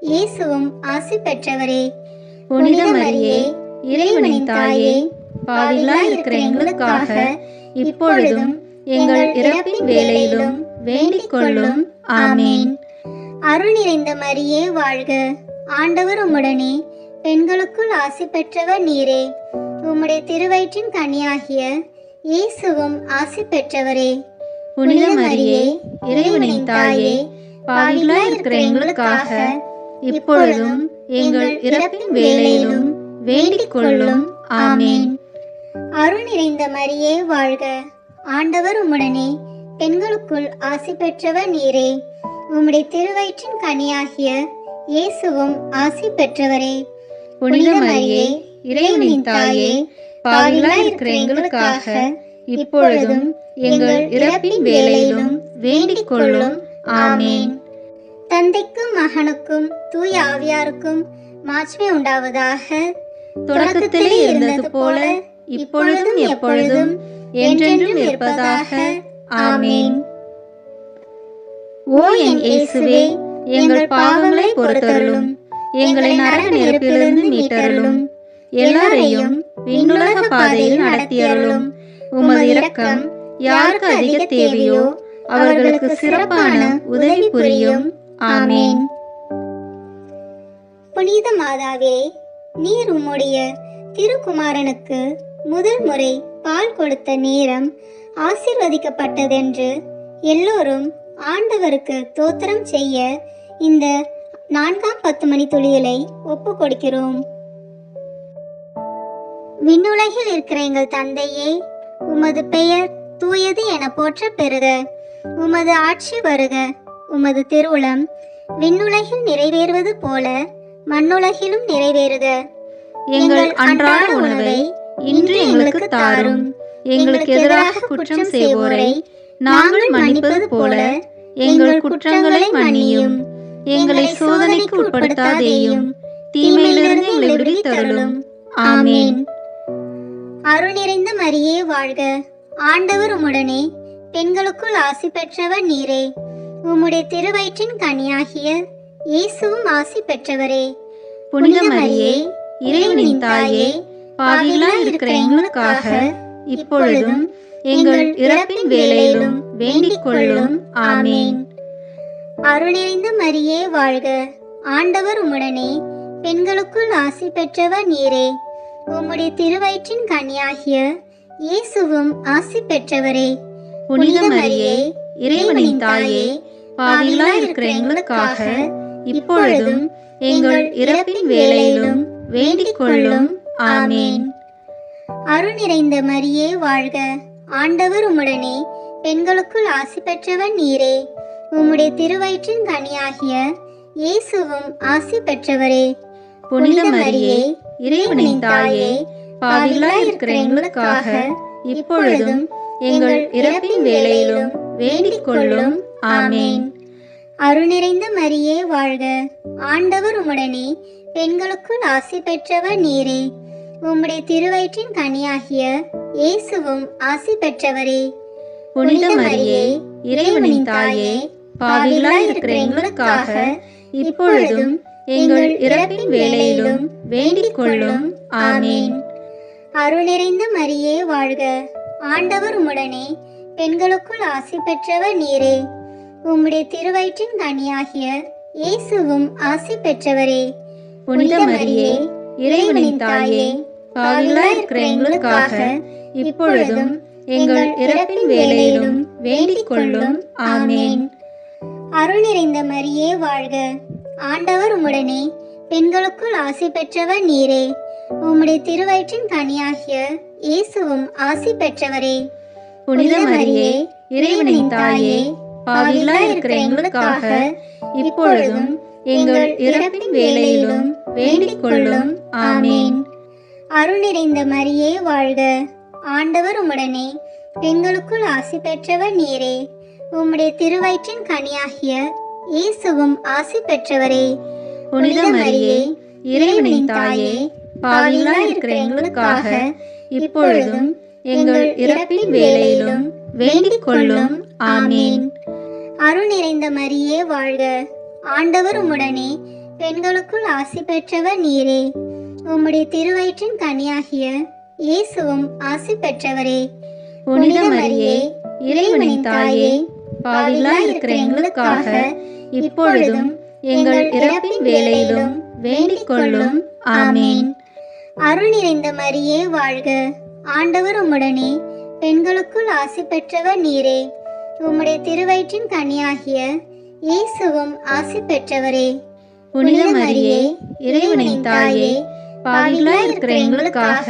இயேசுவும் ஆசி பெற்றவரே. புனித மரியே, இறைவனின் தாயே, பாவிகளாய் இருக்கிற எங்களுக்காக இப்பொழுதும் எங்கள் இறப்பின் வேளையிலும் வேண்டிக் கொள்ளும். ஆமேன். அருள் நிறைந்த மரியே வாழ்க, ஆண்டவர் உம்முடனே, பெண்களுக்குள் ஆசி பெற்றவர் நீரே. உம்முடைய திருவயிற்றின் கனியாகிய இயேசுவும் ஆசி பெற்றவரே. புனித மரியே, இறைவனின் தாயே, பாவிகளாய் இருக்கிற எங்களுக்காக இப்பொழுதும் எங்கள் இறப்பின் வேளையிலும் வேண்டிக் கொள்ளும். ஆமேன். அருள் நிறைந்த மரியே வாழ்க, ஆண்டவர் உம்முடனே, பெண்களுக்குள் ஆசி பெற்றவர் நீரே. உம்முடைய திருவயிற்றின் கனியாகிய இயேசுவும் ஆசி பெற்றவரே. புனித மரியே, இறைவனின் தாயே, பாவிகளாய் இருக்கிற எங்களுக்காக இப்பொழுதும் எங்கள் இறப்பின் வேளையிலும் வேண்டிக் கொள்ளும். ஆமேன். தந்தைக்கும் மகனுக்கும் தூய ஆவியாருக்கும் மாட்சிமை உண்டாவதாக. தொடக்கத்திலே இருந்தது போல இப்பொழுதும் எப்பொழுதும் என்றென்றும் இருப்பதாக. ஆமேன். ஓ என் இயேசுவே, எங்கள் பாவங்களை பொறுத்தருளும், எங்களை நரக நெருப்பிலிருந்து மீட்டருளும், எல்லாரையும் விண்ணுலக பாதையில் நடத்தியருளும். உமது இரக்கம் யாருக்கு அதிக தேவையோ அவர்களுக்கு சிறப்பான உதவி புரியும். ஆமேன். புனித மாதாவே, நீர் உம்முடைய திருக்குமாரனுக்கு முதல் முறை பால் கொடுத்த நேரம் ஆசீர்வதிக்கப்பட்டதென்று எல்லோரும் ஆண்டவருக்கு தோத்திரம் செய்ய இந்த 4ஆம் 10 மணி துளிகளை ஒப்பு கொடுக்கிறோம். விண்ணுலகில் இருக்கிற எங்கள் தந்தையே, உமது பெயர் தூயது என போற்ற பெறுக. உமது ஆட்சி வருக. உமது திருவுளம் விண்ணுலகில் நிறைவேறுவது போல மண்ணுலகிலும் நிறைவேறுக. எங்கள் அன்றாட உணவை இன்று எங்களுக்கு தாரும். எங்களுக்கு எதிராக குற்றம் செய்வோரை நாங்கள் மன்னிப்பது போல எங்கள் குற்றங்களை மன்னியும். எங்களை சோதனைக்கு உட்படுத்தாதேயும், தீமையிலிருந்து எங்களை விடுவித்தருளும். ஆமேன். அருள் நிறைந்த மரியே வாழ்க, ஆண்டவர் உம்முடனே, பெண்களுக்குள் ஆசி பெற்றவர் நீரே. உம்முடைய திருவயிற்றின் கனியாகிய இயேசுவும் ஆசி பெற்றவரே. புனித மரியே, இறைவனின் தாயே, பாவிகளாய் இருக்கிற எங்களுக்காக இப்பொழுதும் எங்கள் இறப்பின் வேளையிலும் வேண்டிக் கொள்ளும். ஆமேன். அருள் நிறைந்த மரியே வாழ்க, ஆண்டவர் உம்முடனே, பெண்களுக்குள் ஆசி பெற்றவர் நீரே. உம்முடைய திருவயிற்றின் கனியாகிய இயேசுவும் ஆசி பெற்றவரே. புனித மரியே, இறைவனின் தாயே, பாவிகளாய் இருக்கிற எங்களுக்காக இப்பொழுதும் எங்கள் இறப்பின் வேளையிலும் வேண்டிக் கொள்ளும். ஆமேன். அருள் நிறைந்த மரியே வாழ்க, ஆண்டவர் உம்முடனே, பெண்களுக்குள் ஆசி பெற்றவர் நீரே. உம்முடைய திருவயிற்றின் கனியாகிய இயேசுவும் ஆசி பெற்றவரே. புனித மரியே, இறைவனின் தாயே, பாவிகளாய் இருக்கிற எங்களுக்காக இப்பொழுதும் எங்கள் இறப்பின் வேளையிலும் வேண்டிக் கொள்ளும். ஆமேன். அருள் நிறைந்த மரியே வாழ்க, ஆண்டவர் உம்முடனே, பெண்களுக்குள் ஆசி பெற்றவர் நீரே. உம்முடைய திருவயிற்றின் கனியாகிய இயேசுவும் ஆசி பெற்றவரே. புனித மரியே, இறைவனின் தாயே, பாவிகளாய் இருக்கிற எங்களுக்காக இப்பொழுதும் எங்கள் இறப்பின் வேளையிலும் வேண்டிக் கொள்ளும். ஆமேன். அருள் நிறைந்த மரியே வாழ்க, ஆண்டவர் உம்முடனே, பெண்களுக்குள் ஆசி பெற்றவர் நீரே. உம்முடைய திருவயிற்றின் கனியாகிய இயேசுவும் ஆசி பெற்றவரே. புனித மரியே, இறைவனின் தாயே, பாவிகளாய் இருக்கிற எங்களுக்காக இப்பொழுதும் எங்கள் இறப்பின் வேளையிலும் வேண்டிக் கொள்ளும். ஆமேன். அருள் நிறைந்த மரியே வாழ்க, ஆண்டவர் உம்முடனே, பெண்களுக்குள் ஆசி பெற்றவர் நீரே. உம்முடைய திருவயிற்றின் கனியாகிய இயேசுவும் ஆசி பெற்றவரே. புனித மரியே, இறைவனின் தாயே, பாவிகளாய் இருக்கிற எங்களுக்காக இப்பொழுதும் எங்கள் இறப்பின் வேளையிலும் வேண்டிக் கொள்ளும். ஆமேன். அருள் நிறைந்த மரியே வாழ்க, ஆண்டவர் உம்முடனே, பெண்களுக்குள் ஆசி பெற்றவர் நீரே. உம்முடைய திருவயிற்றின் கனியாகிய இயேசுவும் ஆசி பெற்றவரே. புனித மரியே, இறைவனின் தாயே, பாவிகளாய் இருக்கிற எங்களுக்காக இப்பொழுதும் எங்கள் இறப்பின் வேளையிலும் வேண்டிக் கொள்ளும். ஆமேன். அருள் நிறைந்த மரியே வாழ்க, ஆண்டவர் உம்முடனே, பெண்களுக்குள் ஆசி பெற்றவர் நீரே. உம்முடைய திருவயிற்றின் கனியாகிய இயேசுவும் ஆசி பெற்றவரே. புனித மரியே, இறைவனின் தாயே, பாவிகளாய் இருக்கிற எங்களுக்காக இப்பொழுதும் எங்கள் இறப்பின் வேளையிலும் வேண்டிக் கொள்ளும். ஆமேன். அருள் நிறைந்த மரியே வாழ்க, ஆண்டவர் உம்முடனே, பெண்களுக்குள் ஆசி பெற்றவர் நீரே. உம்முடைய திருவயிற்றின் கனியாகிய இயேசுவும் ஆசி பெற்றவரே. புனித மரியே, இறைவனின் தாயே, பாவிகளாய் இருக்கிற எங்களுக்காக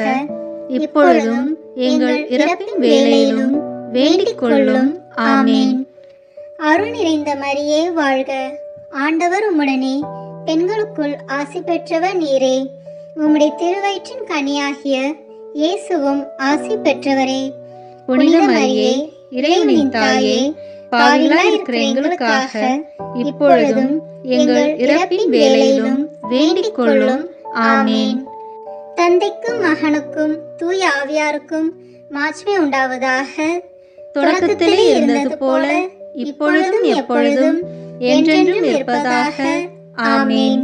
இப்பொழுதும் எங்கள் இறப்பின் வேளையிலும் வேண்டிக் கொள்ளும். ஆமேன். அருள் நிறைந்த மரியே வாழ்க, ஆண்டவர் உம்முடனே, பெண்களுக்குள் ஆசி பெற்றவர் நீரே. உம்முடைய திருவயிற்றின் கனியாகிய இயேசுவும் ஆசி பெற்றவரே. புனித மரியே, இறைவனின் தாயே, பாவிகளாய் இருக்கிற எங்களுக்காக இப்பொழுதும் எங்கள் இறப்பின் வேளையிலும் வேண்டிக் கொள்ளும். ஆமேன். தந்தைக்கும் மகனுக்கும் தூய ஆவியாருக்கும் மாட்சிமை உண்டாவதாக. தொடக்கத்திலே இருந்தது போல இப்பொழுதும் எப்பொழுதும் என்றென்றும் இருப்பதாக. ஆமேன்.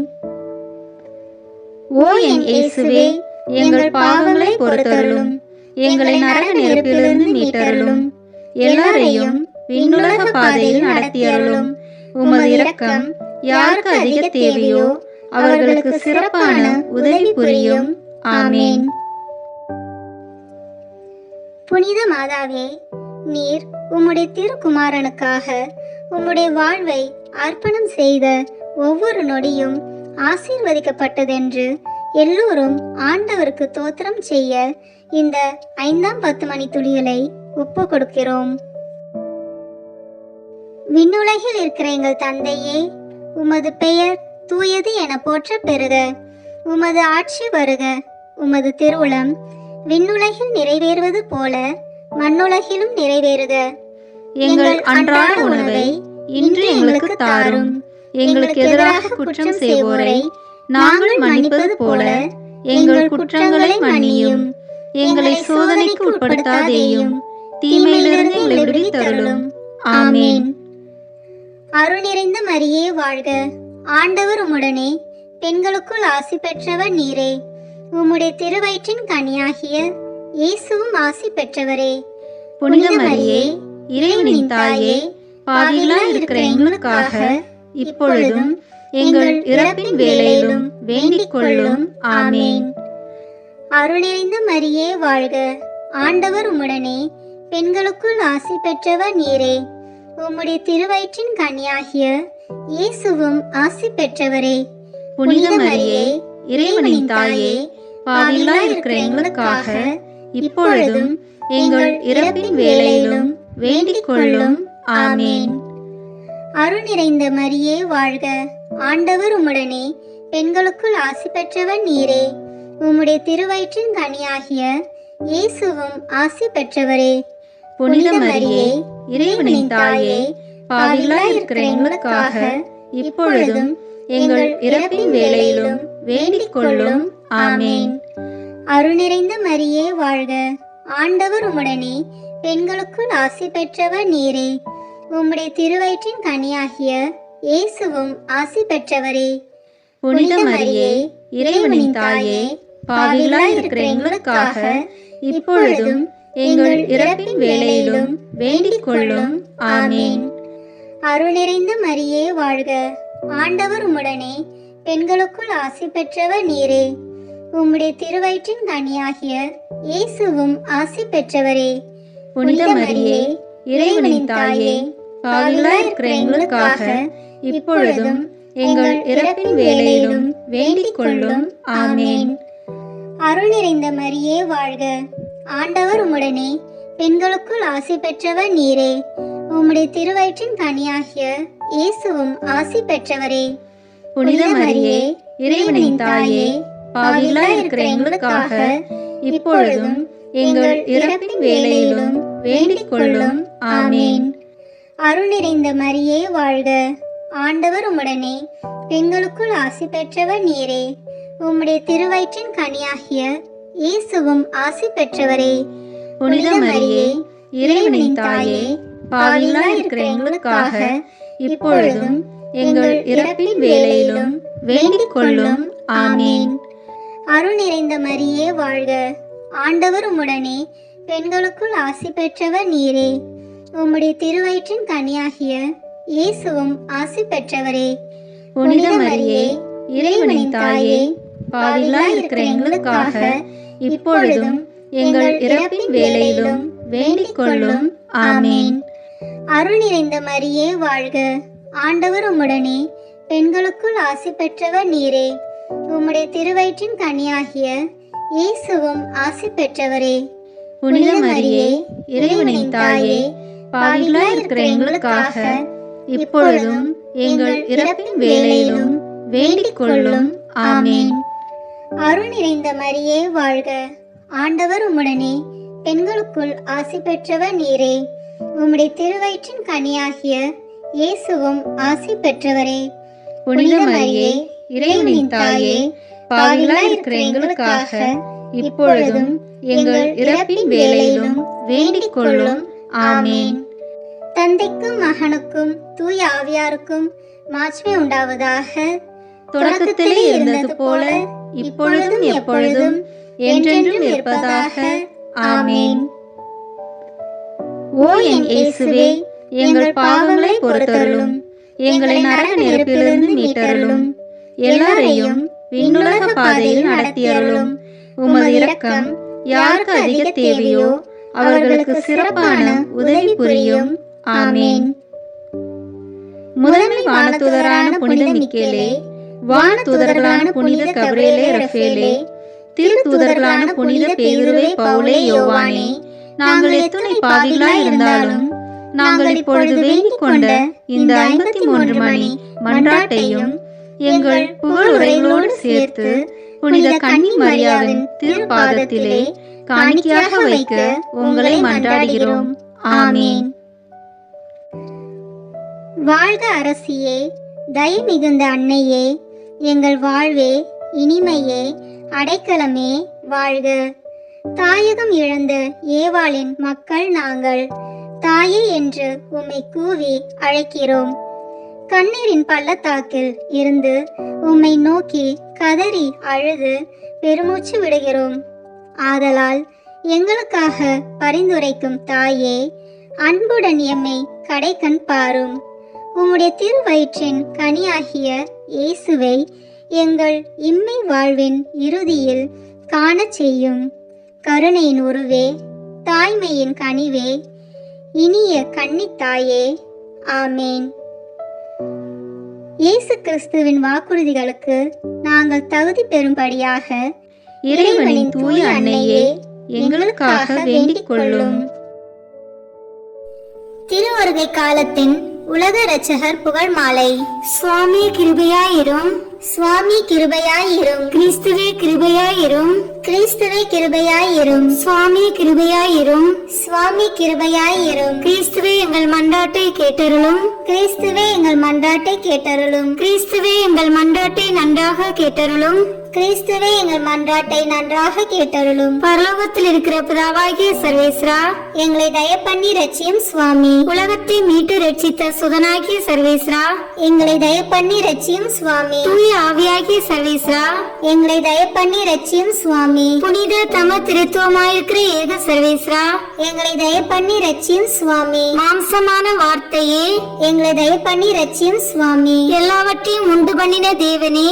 ஓ என் இயேசுவே, எங்கள் பாவங்களை பொறுத்தருளும், எங்களை நரக நெருப்பிலிருந்து மீட்டருளும், எல்லாரையும் விண்ணுலக பாதையில் நடத்தியருளும். உமது இரக்கம் யாருக்கு அதிக தேவையோ அவர்களுக்கு சிறப்பான உதவி புரியும். ஆமேன். புனித மாதாவே, நீர் உம்முடைய திருக்குமாரனுக்காக உம்முடைய வாழ்வை அர்ப்பணம் செய்த ஒவ்வொரு நொடியும் ஆசீர்வதிக்கப்பட்டதென்று எல்லோரும் ஆண்டவருக்கு தோத்திரம் செய்ய இந்த 5ஆம் 10 மணி துளிகளை ஒப்பு கொடுக்கிறோம். விண்ணுலகில் இருக்கிற எங்கள் தந்தையே, உமது பெயர் தூயது என போற்ற பெறுக. உமது ஆட்சி வருக. உமது திருவுளம் விண்ணுலகில் நிறைவேறுவது போல மண்ணுலகிலும் நிறைவேறுக. எங்கள் அன்றாட உணவை இன்று எங்களுக்கு தாரும். எங்களுக்கு எதிராக குற்றம் செய்வோரை நாங்கள் மன்னிப்பது போல எங்கள் குற்றங்களை மன்னியும். எங்களை சோதனைக்கு உட்படுத்தாதேயும், தீமையிலிருந்து எங்களை விடுவித்தருளும். ஆமேன். அருள் நிறைந்த மரியே வாழ்க, ஆண்டவர் உம்முடனே, பெண்களுக்குள் ஆசி பெற்றவர் நீரே. உம்முடைய திருவயிற்றின் கனியாகிய இயேசுவும் ஆசி பெற்றவரே. புனித மரியே, இறைவனின் தாயே, பாவிகளாய் இருக்கிற எங்களுக்காக இப்பொழுதும் எங்கள் இறப்பின் வேளையிலும் வேண்டிக் கொள்ளும். ஆமேன். அருள் நிறைந்த மரியே வாழ்க, ஆண்டவர் உம்முடனே, பெண்களுக்குள் ஆசி பெற்றவர் நீரே. உம்முடைய திருவயிற்றின் கனியாகிய இயேசுவும் ஆசி பெற்றவரே. புனித மரியே, இறைவனின் தாயே, பாவிகளாய் இருக்கிற எங்களுக்காக இப்பொழுதும் எங்கள் இறப்பின் வேளையிலும் வேண்டிக் கொள்ளும். ஆமேன். அருள் நிறைந்த மரியே வாழ்க, ஆண்டவர் உம்முடனே, பெண்களுக்குள் ஆசி பெற்றவர் நீரே. உம்முடைய திருவயிற்றின் கனியாகிய இயேசுவும் ஆசி பெற்றவரே. புனித மரியே, இறைவனின் தாயே, பாவிகளாய் இருக்கிற எங்களுக்காக இப்பொழுதும் எங்கள் இறப்பின் வேளையிலும் வேண்டிக் கொள்ளும். ஆமேன். அருள் நிறைந்த மரியே வாழ்க. ஆண்டவர் உம்முடனே, பெண்களுக்குள் ஆசி பெற்றவர் நீரே. உம்முடைய திருவயிற்றின் கனியாகிய இயேசுவும் ஆசி பெற்றவரே. புனித மரியே, இறைவனின் தாயே, பாவிகளாய் இருக்கிற எங்களுக்காக இப்பொழுதும் எங்கள் இறப்பின் வேளையிலும் வேண்டிக் கொள்ளும். ஆமேன். அருள் நிறைந்த மரியே வாழ்க. ஆண்டவர் உம்முடனே, பெண்களுக்குள் ஆசி பெற்றவர் நீரே. உம்முடைய திருவயிற்றின் கனியாகிய இயேசுவும் ஆசி பெற்றவரே. புனித மரியே, இறைவனின் தாயே, பாவிகளாய் இருக்கிற எங்களுக்காக இப்பொழுதும் எங்கள் இறப்பின் வேளையிலும் வேண்டிக் கொள்ளும். ஆமேன். அருள் நிறைந்த மரியே வாழ்க. ஆண்டவர் உம்முடனே, பெண்களுக்குள் ஆசி பெற்றவர் நீரே. உம்முடைய திருவயிற்றின் கனியாகிய இயேசுவும் ஆசி பெற்றவரே. புனித மரியே, இறைவனின் தாயே, பாவிகளாய் இருக்கிற எங்களுக்காக இப்பொழுதும் எங்கள் இறப்பின் வேளையிலும் வேண்டிக் கொள்ளும். ஆமேன். அருள் நிறைந்த மரியே வாழ்க. ஆண்டவர் உம்முடனே, பெண்களுக்குள் ஆசி பெற்றவர் நீரே. உம்முடைய திருவயிற்றின் கனியாகிய இயேசுவும் ஆசி பெற்றவரே. புனித மரியே, இறைவனின் தாயே, பாவிகளாய் இருக்கிற எங்களுக்காக இப்பொழுதும் எங்கள் இறப்பின் வேளையிலும் வேண்டிக் கொள்ளும். ஆமேன். அருள் நிறைந்த மரியே வாழ்க. ஆண்டவர் உம்முடனே, பெண்களுக்குள் ஆசி பெற்றவர் நீரே. உம்முடைய திருவயிற்றின் கனியாகிய இயேசுவும் ஆசி பெற்றவரே. புனித மரியே, இறைவனின் தாயே, பாவிகளாய் இருக்கிற எங்களுக்காக இப்பொழுதும் எங்கள் இறப்பின் வேளையிலும் வேண்டிக் கொள்ளும். ஆமேன். அருள் நிறைந்த மரியே வாழ்க. ஆண்டவர் உம்முடனே, பெண்களுக்குள் ஆசி பெற்றவர் நீரே. உம்முடைய திருவயிற்றின் கனியாகிய இயேசுவும் ஆசி பெற்றவரே. புனித மரியே, இறைவனின் தாயே, பாவிகளாய் இருக்கிற எங்களுக்காக இப்பொழுதும் எங்கள் இறப்பின் வேளையிலும் வேண்டிக் கொள்ளும். ஆமேன். அருள் நிறைந்த மரியே வாழ்க. ஆண்டவர் உம்முடனே, பெண்களுக்குள் ஆசி பெற்றவர் நீரே. உம்முடைய திருவயிற்றின் கனியாகிய இயேசுவும் ஆசி பெற்றவரே. புனித மரியே, இறைவனின் தாயே, பாவிகளாய் இருக்கிற எங்களுக்காக இப்பொழுதும் எங்கள் இறப்பின் வேளையிலும் வேண்டிக் கொள்ளும். ஆமேன். தந்தைக்கும் மகனுக்கும் தூய ஆவியாருக்கும் மாட்சிமை உண்டாவதாக. தொடக்கத்திலே இருந்தது போல இப்பொழுதும் எப்பொழுதும் என்றென்றும் இருப்பதாக. ஆமேன். ஓ என் இயேசுவே, எங்கள் பாவங்களை பொறுத்தருளும், எங்களை நரக நெருப்பிலிருந்து மீட்டருளும், எல்லாரையும் விண்ணுலக பாதையில் நடத்தியருளும். உமது இரக்கம் யாருக்கு அதிக தேவையோ அவர்களுக்கு சிறப்பான உதவி புரியும். ஆமேன். முதன்மை வானதூதரான புனித மிக்கேலே, வானதூதர்களான புனித கபிரியேலே ரஃபேலே, திருத்தூதர்களான புனித பேதுருவே, பவுலே, யோவானே, நாங்கள் எத்துணை பாவிகளாய் இருந்தாலும் நாங்கள் இப்பொழுது வேண்டிக் கொண்ட இந்த 53 மணி மன்றாட்டையும் எங்கள் புகழுரைகளோடு சேர்த்து புனித கன்னி மரியாவின் திருப்பாதத்திலே காணிக்கையாக வைக்க உங்களை மன்றாடுகிறோம். ஆமேன். வாழ்க அரசியே, தயை மிகுந்த அன்னையே, எங்கள் வாழ்வே, இனிமையே, அடைக்கலமே, வாழ்க. தாயகம் இழந்த ஏவாளின் மக்கள் நாங்கள், தாயே என்று உம்மை கூவி அழைக்கிறோம். கண்ணீரின் பள்ளத்தாக்கில் இருந்து உம்மை நோக்கி கதறி அழுது பெருமூச்சு விடுகிறோம். ஆதலால் எங்களுக்காக பரிந்துரைக்கும் தாயே, அன்புடன் எம்மை கடைக்கண் பாரும். உம்முடைய திருவயிற்றின் கனியாகிய இயேசுவை எங்கள் இம்மை வாழ்வின் இறுதியில் காணச் செய்யும். கருணையின் உருவே, தாய்மையின் கனிவே, இனிய கன்னித்தாயே. ஆமேன். இயேசு கிறிஸ்துவின் வாக்குறுதிகளுக்கு நாங்கள் தகுதி பெறும்படியாக இறைவனின் தூய அன்னையே, எங்களுக்காக வேண்டிக் கொள்ளும். திருவருகை காலத்தின் உலக இரட்சகர் புகழ் மாலை. சுவாமி கிருபையாயிரும், சுவாமி கிருபையாயிரும், கிறிஸ்துவே கிருபையாயிரும், கிறிஸ்துவே கிருபையாயிரும், சுவாமி கிருபையாயிரும், சுவாமி கிருபையாயிரும், கிறிஸ்துவே எங்கள் மன்றாட்டை கேட்டருளும், கிறிஸ்துவே எங்கள் மன்றாட்டை கேட்டருளும், கிறிஸ்துவே எங்கள் மன்றாட்டை நன்றாக கேட்டருளும், கிறிஸ்துவே எங்கள் மன்றாட்டை நன்றாக கேட்டருளும். பரலோகத்தில் இருக்கிற பிதாவாகிய சர்வேஸ்வரா, எங்களை தய பண்ணி ரட்சியும் சுவாமி. உலகத்தை மீட்டு ரட்சித்த சுதனாகிய சர்வேஸ்வரா, எங்களை தய பண்ணி ரட்சியும் சுவாமி. தூய ஆவியாகிய சர்வேஸ்வரா, எங்களை தய பண்ணி ரட்சியும் சுவாமி. புனித தம திருத்துவமாயிருக்கிற ஏக சர்வேஸ்வரா, எங்களை தய பண்ணி ரட்சியும் சுவாமி. மாம்சமான வார்த்தையே, எங்களை தய பண்ணி ரட்சியும் சுவாமி. எல்லாவற்றையும் உண்டு பண்ணின தேவனே,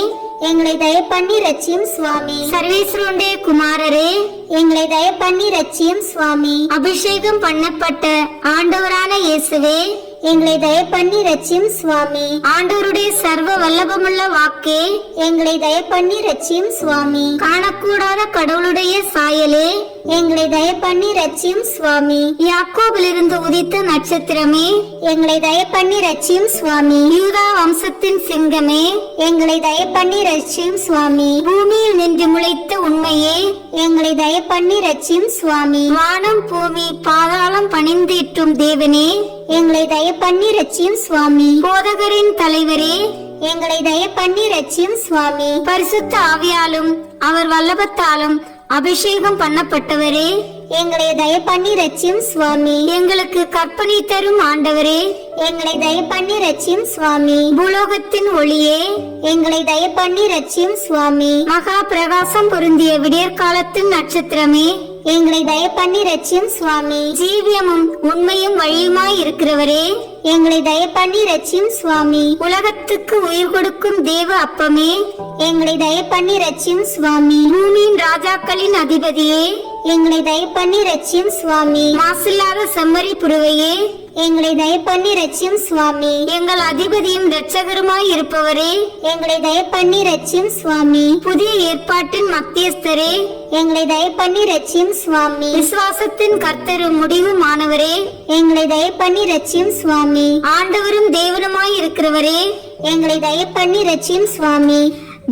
எங்களை தய பண்ணி ரட்சியும் சுவாமி. சர்வேஸ்வருடைய குமாரரே, எங்களை தய பண்ணி ரட்சியும் சுவாமி. அபிஷேகம் பண்ணப்பட்ட ஆண்டவரான இயேசுவே, எங்களை தய பண்ணி ரட்சியும் சுவாமி. ஆண்டவருடைய சர்வ வல்லபமுள்ள வாக்கே, எங்களை தய பண்ணி ரட்சியும் சுவாமி. காணக்கூடாத கடவுளுடைய சாயலே, எங்களை தய பண்ணி ரட்சியும் சுவாமி. யாக்கோபிலிருந்து உதித்த நட்சத்திரமே, எங்களை தய பண்ணி ரட்சியும் சுவாமி. யூதா வம்சத்தின் சிங்கமே, எங்களை தய பண்ணி ரட்சியும் சுவாமி. பூமியில் நின்று முளைத்த உண்மையே, எங்களை தய பண்ணி ரட்சியும் சுவாமி. வானம் பூமி பாதாளம் பணிந்திட்டும் தேவனே, எங்களை தய பண்ணி ரட்சியும் சுவாமி. போதகரின் தலைவரே, எங்களை தய பண்ணி ரட்சியும் சுவாமி. பரிசுத்த ஆவியாலும் அவர் வல்லபத்தாலும் அபிஷேகம் பண்ணப்பட்டவரே, எங்களை தய பண்ணி ரட்சியும் சுவாமி. எங்களுக்கு கற்பனை தரும் ஆண்டவரே, எங்களை தய பண்ணி ரட்சியும் சுவாமி. பூலோகத்தின் ஒளியே, எங்களை தய பண்ணி ரட்சியும் சுவாமி. மகா பிரகாசம் பொருந்திய விடியற்காலத்தின் நட்சத்திரமே, எங்களை தய பண்ணி ரட்சியும் சுவாமி. ஜீவியமும் உண்மையும் வழியுமாய் இருக்கிறவரே, எங்களை தய பண்ணி ரட்சியும் சுவாமி. உலகத்துக்கு உயிர் கொடுக்கும் தேவ அப்பமே, எங்களை தய பண்ணி ரட்சியும் சுவாமி. பூமியின் ராஜாக்களின் அதிபதியே, எங்களை தய பண்ணி ரட்சியும் சுவாமி. மாசில்லாத செம்மறி புருவையே, எங்களை தய பண்ணி ரட்சியும் சுவாமி. எங்கள் அதிபதியும் இரட்சகருமாய் இருப்பவரே, எங்களை தய பண்ணி ரட்சியும் சுவாமி. புதிய ஏற்பாட்டின் மத்தியஸ்தரே, எங்களை தய பண்ணி ரட்சியும் சுவாமி. விசுவாசத்தின் கர்த்தரும் முடிவுமானவரே, எங்களை தய பண்ணி ரட்சியும் சுவாமி. ஆண்டவரும் தேவனுமாய் இருக்கிறவரே, எங்களை தய பண்ணி ரட்சியும் சுவாமி.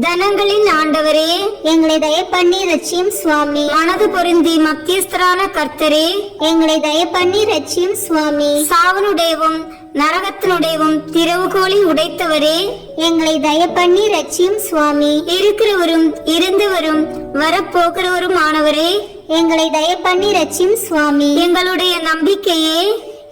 தனங்களின் ஆண்டவரே, எங்களை தய பண்ணி ரட்சியும் சுவாமி. மனது பொருந்தி மத்தியஸ்தரான கர்த்தரே, எங்களை தய பண்ணி ரட்சியும் சுவாமி. சாவனுடையவும் நரகத்தினுடையவும் திறவுகோலை உடைத்தவரே, எங்களை தய பண்ணி ரட்சியும் சுவாமி. இருக்கிறவரும் இருந்தவரும் வரப்போகிறவரும் ஆனவரே, எங்களை தய பண்ணி ரட்சியும் சுவாமி. எங்களுடைய நம்பிக்கையே,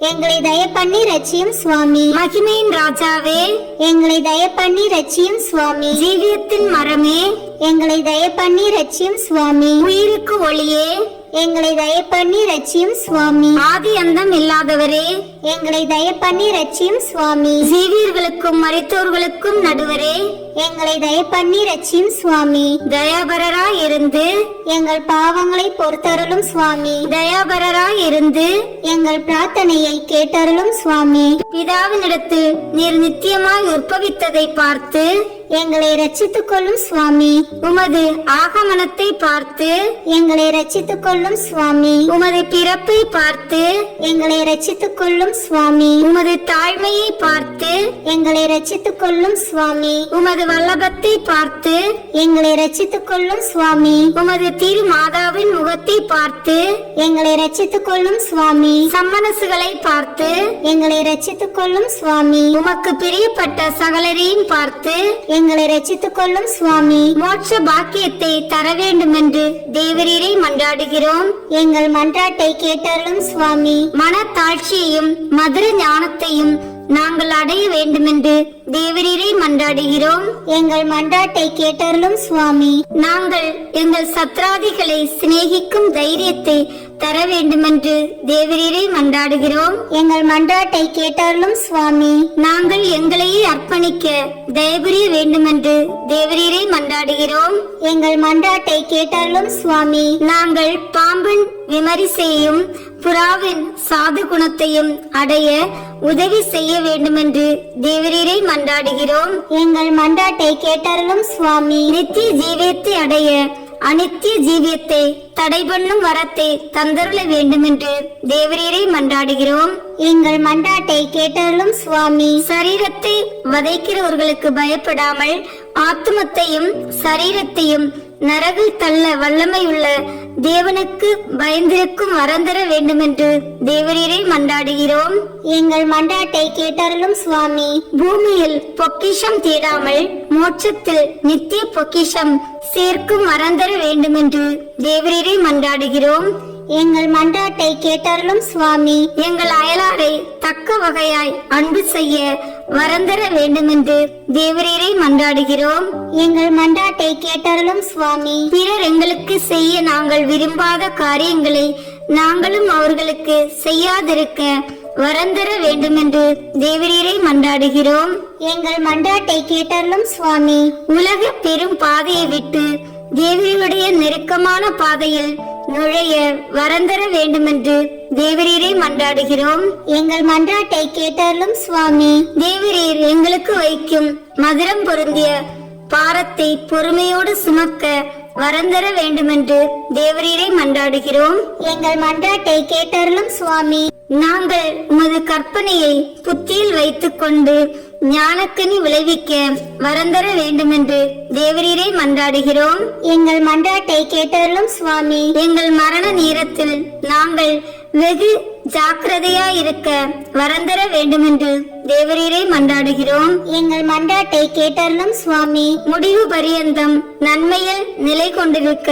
எங்களை தய பண்ணி ரட்சியும் சுவாமி. மகிமையின் ராஜாவே, எங்களை தய பண்ணி ரட்சியும் சுவாமி. ஜீவியத்தின் மரமே, எங்களை தய பண்ணி ரட்சியும் சுவாமி. உயிருக்கு ஒளியே, எங்களை தய பண்ணி ரட்சியும் சுவாமி. ஆதி அந்தம் இல்லாதவரே, எங்களை தய பண்ணி ரட்சியும் சுவாமி. ஜீவியர்களுக்கும் மரித்தோர்களுக்கும் நடுவரே, எங்களை தய பண்ணி ரட்சியும் சுவாமி. தயாபரராய் இருந்து எங்கள் பாவங்களை பொறுத்தருளும் சுவாமி. தயாபரராய் இருந்து எங்கள் பிரார்த்தனையை கேட்டருளும் சுவாமி. பிதாவினிடத்தில் நீர் நித்தியமாய் உற்பவித்ததை பார்த்து எங்களை ரட்சித்துக் கொள்ளும் சுவாமி. உமது ஆகமனத்தை பார்த்து எங்களை ரட்சித்துக் கொள்ளும் சுவாமி. உமது பிறப்பை பார்த்து எங்களை ரட்சித்துக் கொள்ளும் சுவாமி. உமது தாழ்மையை பார்த்து எங்களை ரட்சித்துக் கொள்ளும் சுவாமி. உமது வல்லபத்தை பார்த்து எங்களை ரட்சித்துக் கொள்ளும் சுவாமி. உமது திரு மாதாவின் முகத்தை பார்த்து எங்களை ரட்சித்துக் கொள்ளும் சுவாமி. சம்மனசுகளை பார்த்து எங்களை ரட்சித்துக் கொள்ளும் சுவாமி. உமக்கு பிரியப்பட்ட சகலரையும் பார்த்து எங்களை ரட்சித்துக் கொள்ளும் சுவாமி. மோட்ச பாக்கியத்தை தர வேண்டும் என்று தேவரீரை மன்றாடுகிறோம். எங்கள் மன்றாட்டை கேட்டருளும் சுவாமி. மனத்தாட்சியையும் மதுர ஞானத்தையும் நாங்கள் அடைய வேண்டுமென்று தேவரீரை மன்றாடுகிறோம். எங்கள் மன்றாட்டை கேட்டருளும் சுவாமி. நாங்கள் எங்கள் சத்ராதிகளை சிநேகிக்கும் தைரியத்தை தர வேண்டுமென்று தேவரீரை மன்றாடுகிறோம். எங்கள் மன்றாட்டை கேட்டருளும் சுவாமி. நாங்கள் எங்களையே அர்ப்பணிக்க தயபுரிய வேண்டுமென்று தேவரீரை மன்றாடுகிறோம். எங்கள் மன்றாட்டை கேட்டருளும் சுவாமி. நாங்கள் பாம்பின் விமரிசையும் புறாவின் சாது குணத்தையும் அடைய உதவி செய்ய வேண்டுமென்று தேவரீரை மன்றாடுகிறோம். எங்கள் மன்றாட்டை கேட்டருளும் சுவாமி. நித்திய ஜீவியத்தை அடைய அனித்திய ஜீவியத்தை தடை பண்ணும் வரத்தை தந்தருள வேண்டுமென்று தேவரீரை மன்றாடுகிறோம். எங்கள் மன்றாட்டை கேட்டருளும் சுவாமி. சரீரத்தை வதைக்கிறவர்களுக்கு பயப்படாமல் ஆத்துமத்தையும் சரீரத்தையும் நரகில் தள்ள வல்லமையுள்ள தேவனுக்கு பயந்திருக்கும் வரம் தர வேண்டுமென்று தேவரீரை மன்றாடுகிறோம். எங்கள் மன்றாட்டை கேட்டருளும் சுவாமி. பூமியில் பொக்கிஷம் தேடாமல் மோட்சத்தில் நித்திய பொக்கிஷம் சேர்க்கும் வரம் தர வேண்டுமென்று தேவரீரை மன்றாடுகிறோம். எங்கள் மன்றாட்டை கேட்டருளும் சுவாமி. எங்கள் அயலாரை தக்க வகையாய் அன்பு செய்ய வரந்தர வேண்டுமென்று தேவரீரை மன்றாடுகிறோம். எங்கள் மன்றாட்டை கேட்டருளும் சுவாமி. பிறர் எங்களுக்கு செய்ய நாங்கள் விரும்பாத காரியங்களை நாங்களும் அவர்களுக்கு செய்யாதிருக்க வரந்தர வேண்டுமென்று தேவரீரை மன்றாடுகிறோம். எங்கள் மன்றாட்டை கேட்டருளும் சுவாமி. உலக பெரும் பாதையை விட்டு தேவரீருடைய நெருக்கமான பாதையில் நுழைய வரந்தர வேண்டுமென்று தேவரீரை மன்றாடுகிறோம். எங்கள் மன்றாட்டை கேட்டருளும் சுவாமி. தேவரீர் எங்களுக்கு வைக்கும் மதுரம் பொருந்திய பாரத்தை பொறுமையோடு சுமக்க வரந்தர வேண்டுமென்று தேவரீரை மன்றாடுகிறோம். எங்கள் மன்றாட்டை கேட்டருளும் சுவாமி. நாங்கள் உமது கற்பனையை புத்தியில் வைத்துக் கொண்டு ஞானக்கனி விளைவிக்க வரந்தர வேண்டுமென்று தேவரீரை மன்றாடுகிறோம். எங்கள் மன்றாட்டை கேட்டருளும் சுவாமி. எங்கள் மரண நேரத்தில் நாங்கள் வெகு ஜாக்கிரதையாயிருக்க வரந்தர வேண்டுமென்று தேவரீரை மன்றாடுகிறோம். எங்கள் மன்றாட்டை கேட்டருளும் சுவாமி. முடிவு பரியந்தம் நன்மையில் நிலை கொண்டிருக்க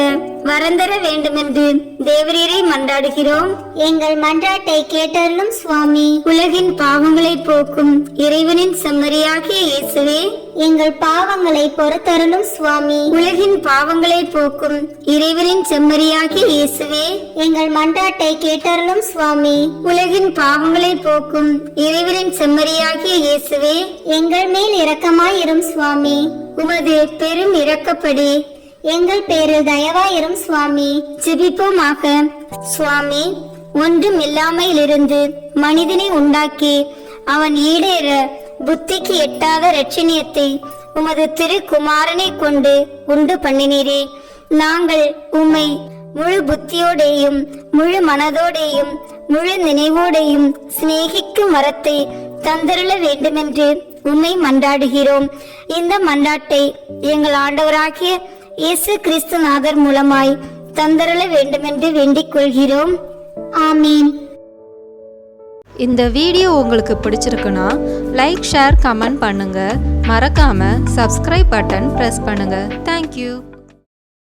வரந்தர வேண்டுமென்று தேவரீரை மன்றாடுகிறோம். எங்கள் மன்றாட்டை கேட்டருளும் சுவாமி. உலகின் பாவங்களை போக்கும் இறைவனின் செம்மறியாகிய இயேசுவே, எங்கள் பாவங்களை பொறுத்தருளும் சுவாமி. உலகின் பாவங்களை போக்கும் இறைவனின் செம்மறியாகிய இயேசுவே, எங்கள் மன்றாட்டை கேட்டருளும் சுவாமி. உலகின் பாவங்களை போக்கும் இறைவனின் செம்மறியாகிய இயேசுவே, எங்கள் மேல் இரக்கமாயிரும் சுவாமி. உமது பெரும் இரக்கப்படி எங்கள் பேரில் தயவாயிரும் சுவாமி. ஜெபிப்போமாக. சுவாமி, ஒன்றும் இல்லாமையிலிருந்து மனிதனை உண்டாக்கி அவன் ஈடேற புத்திக்கு எட்டாத இரட்சணியத்தை உமது திருக்குமாரனை கொண்டு உண்டு பண்ணினீரே. நாங்கள் உம்மை முழு புத்தியோடையும் முழு மனதோடையும் முழு நினைவோடையும் சிநேகிக்கும் வரத்தை தந்தருள வேண்டுமென்று உம்மை மன்றாடுகிறோம். இந்த மன்றாட்டை எங்கள் ஆண்டவராகிய இயேசு கிறிஸ்துநாதர் மூலமாய் தந்தருள வேண்டுமென்று வேண்டிக் கொள்கிறோம். ஆமீன். இந்த வீடியோ உங்களுக்கு பிடிச்சிருக்குன்னா லைக், ஷேர், கமெண்ட் பண்ணுங்க. மறக்காம சப்ஸ்கிரைப் பட்டன் பிரஸ் பண்ணுங்க. தேங்க்யூ.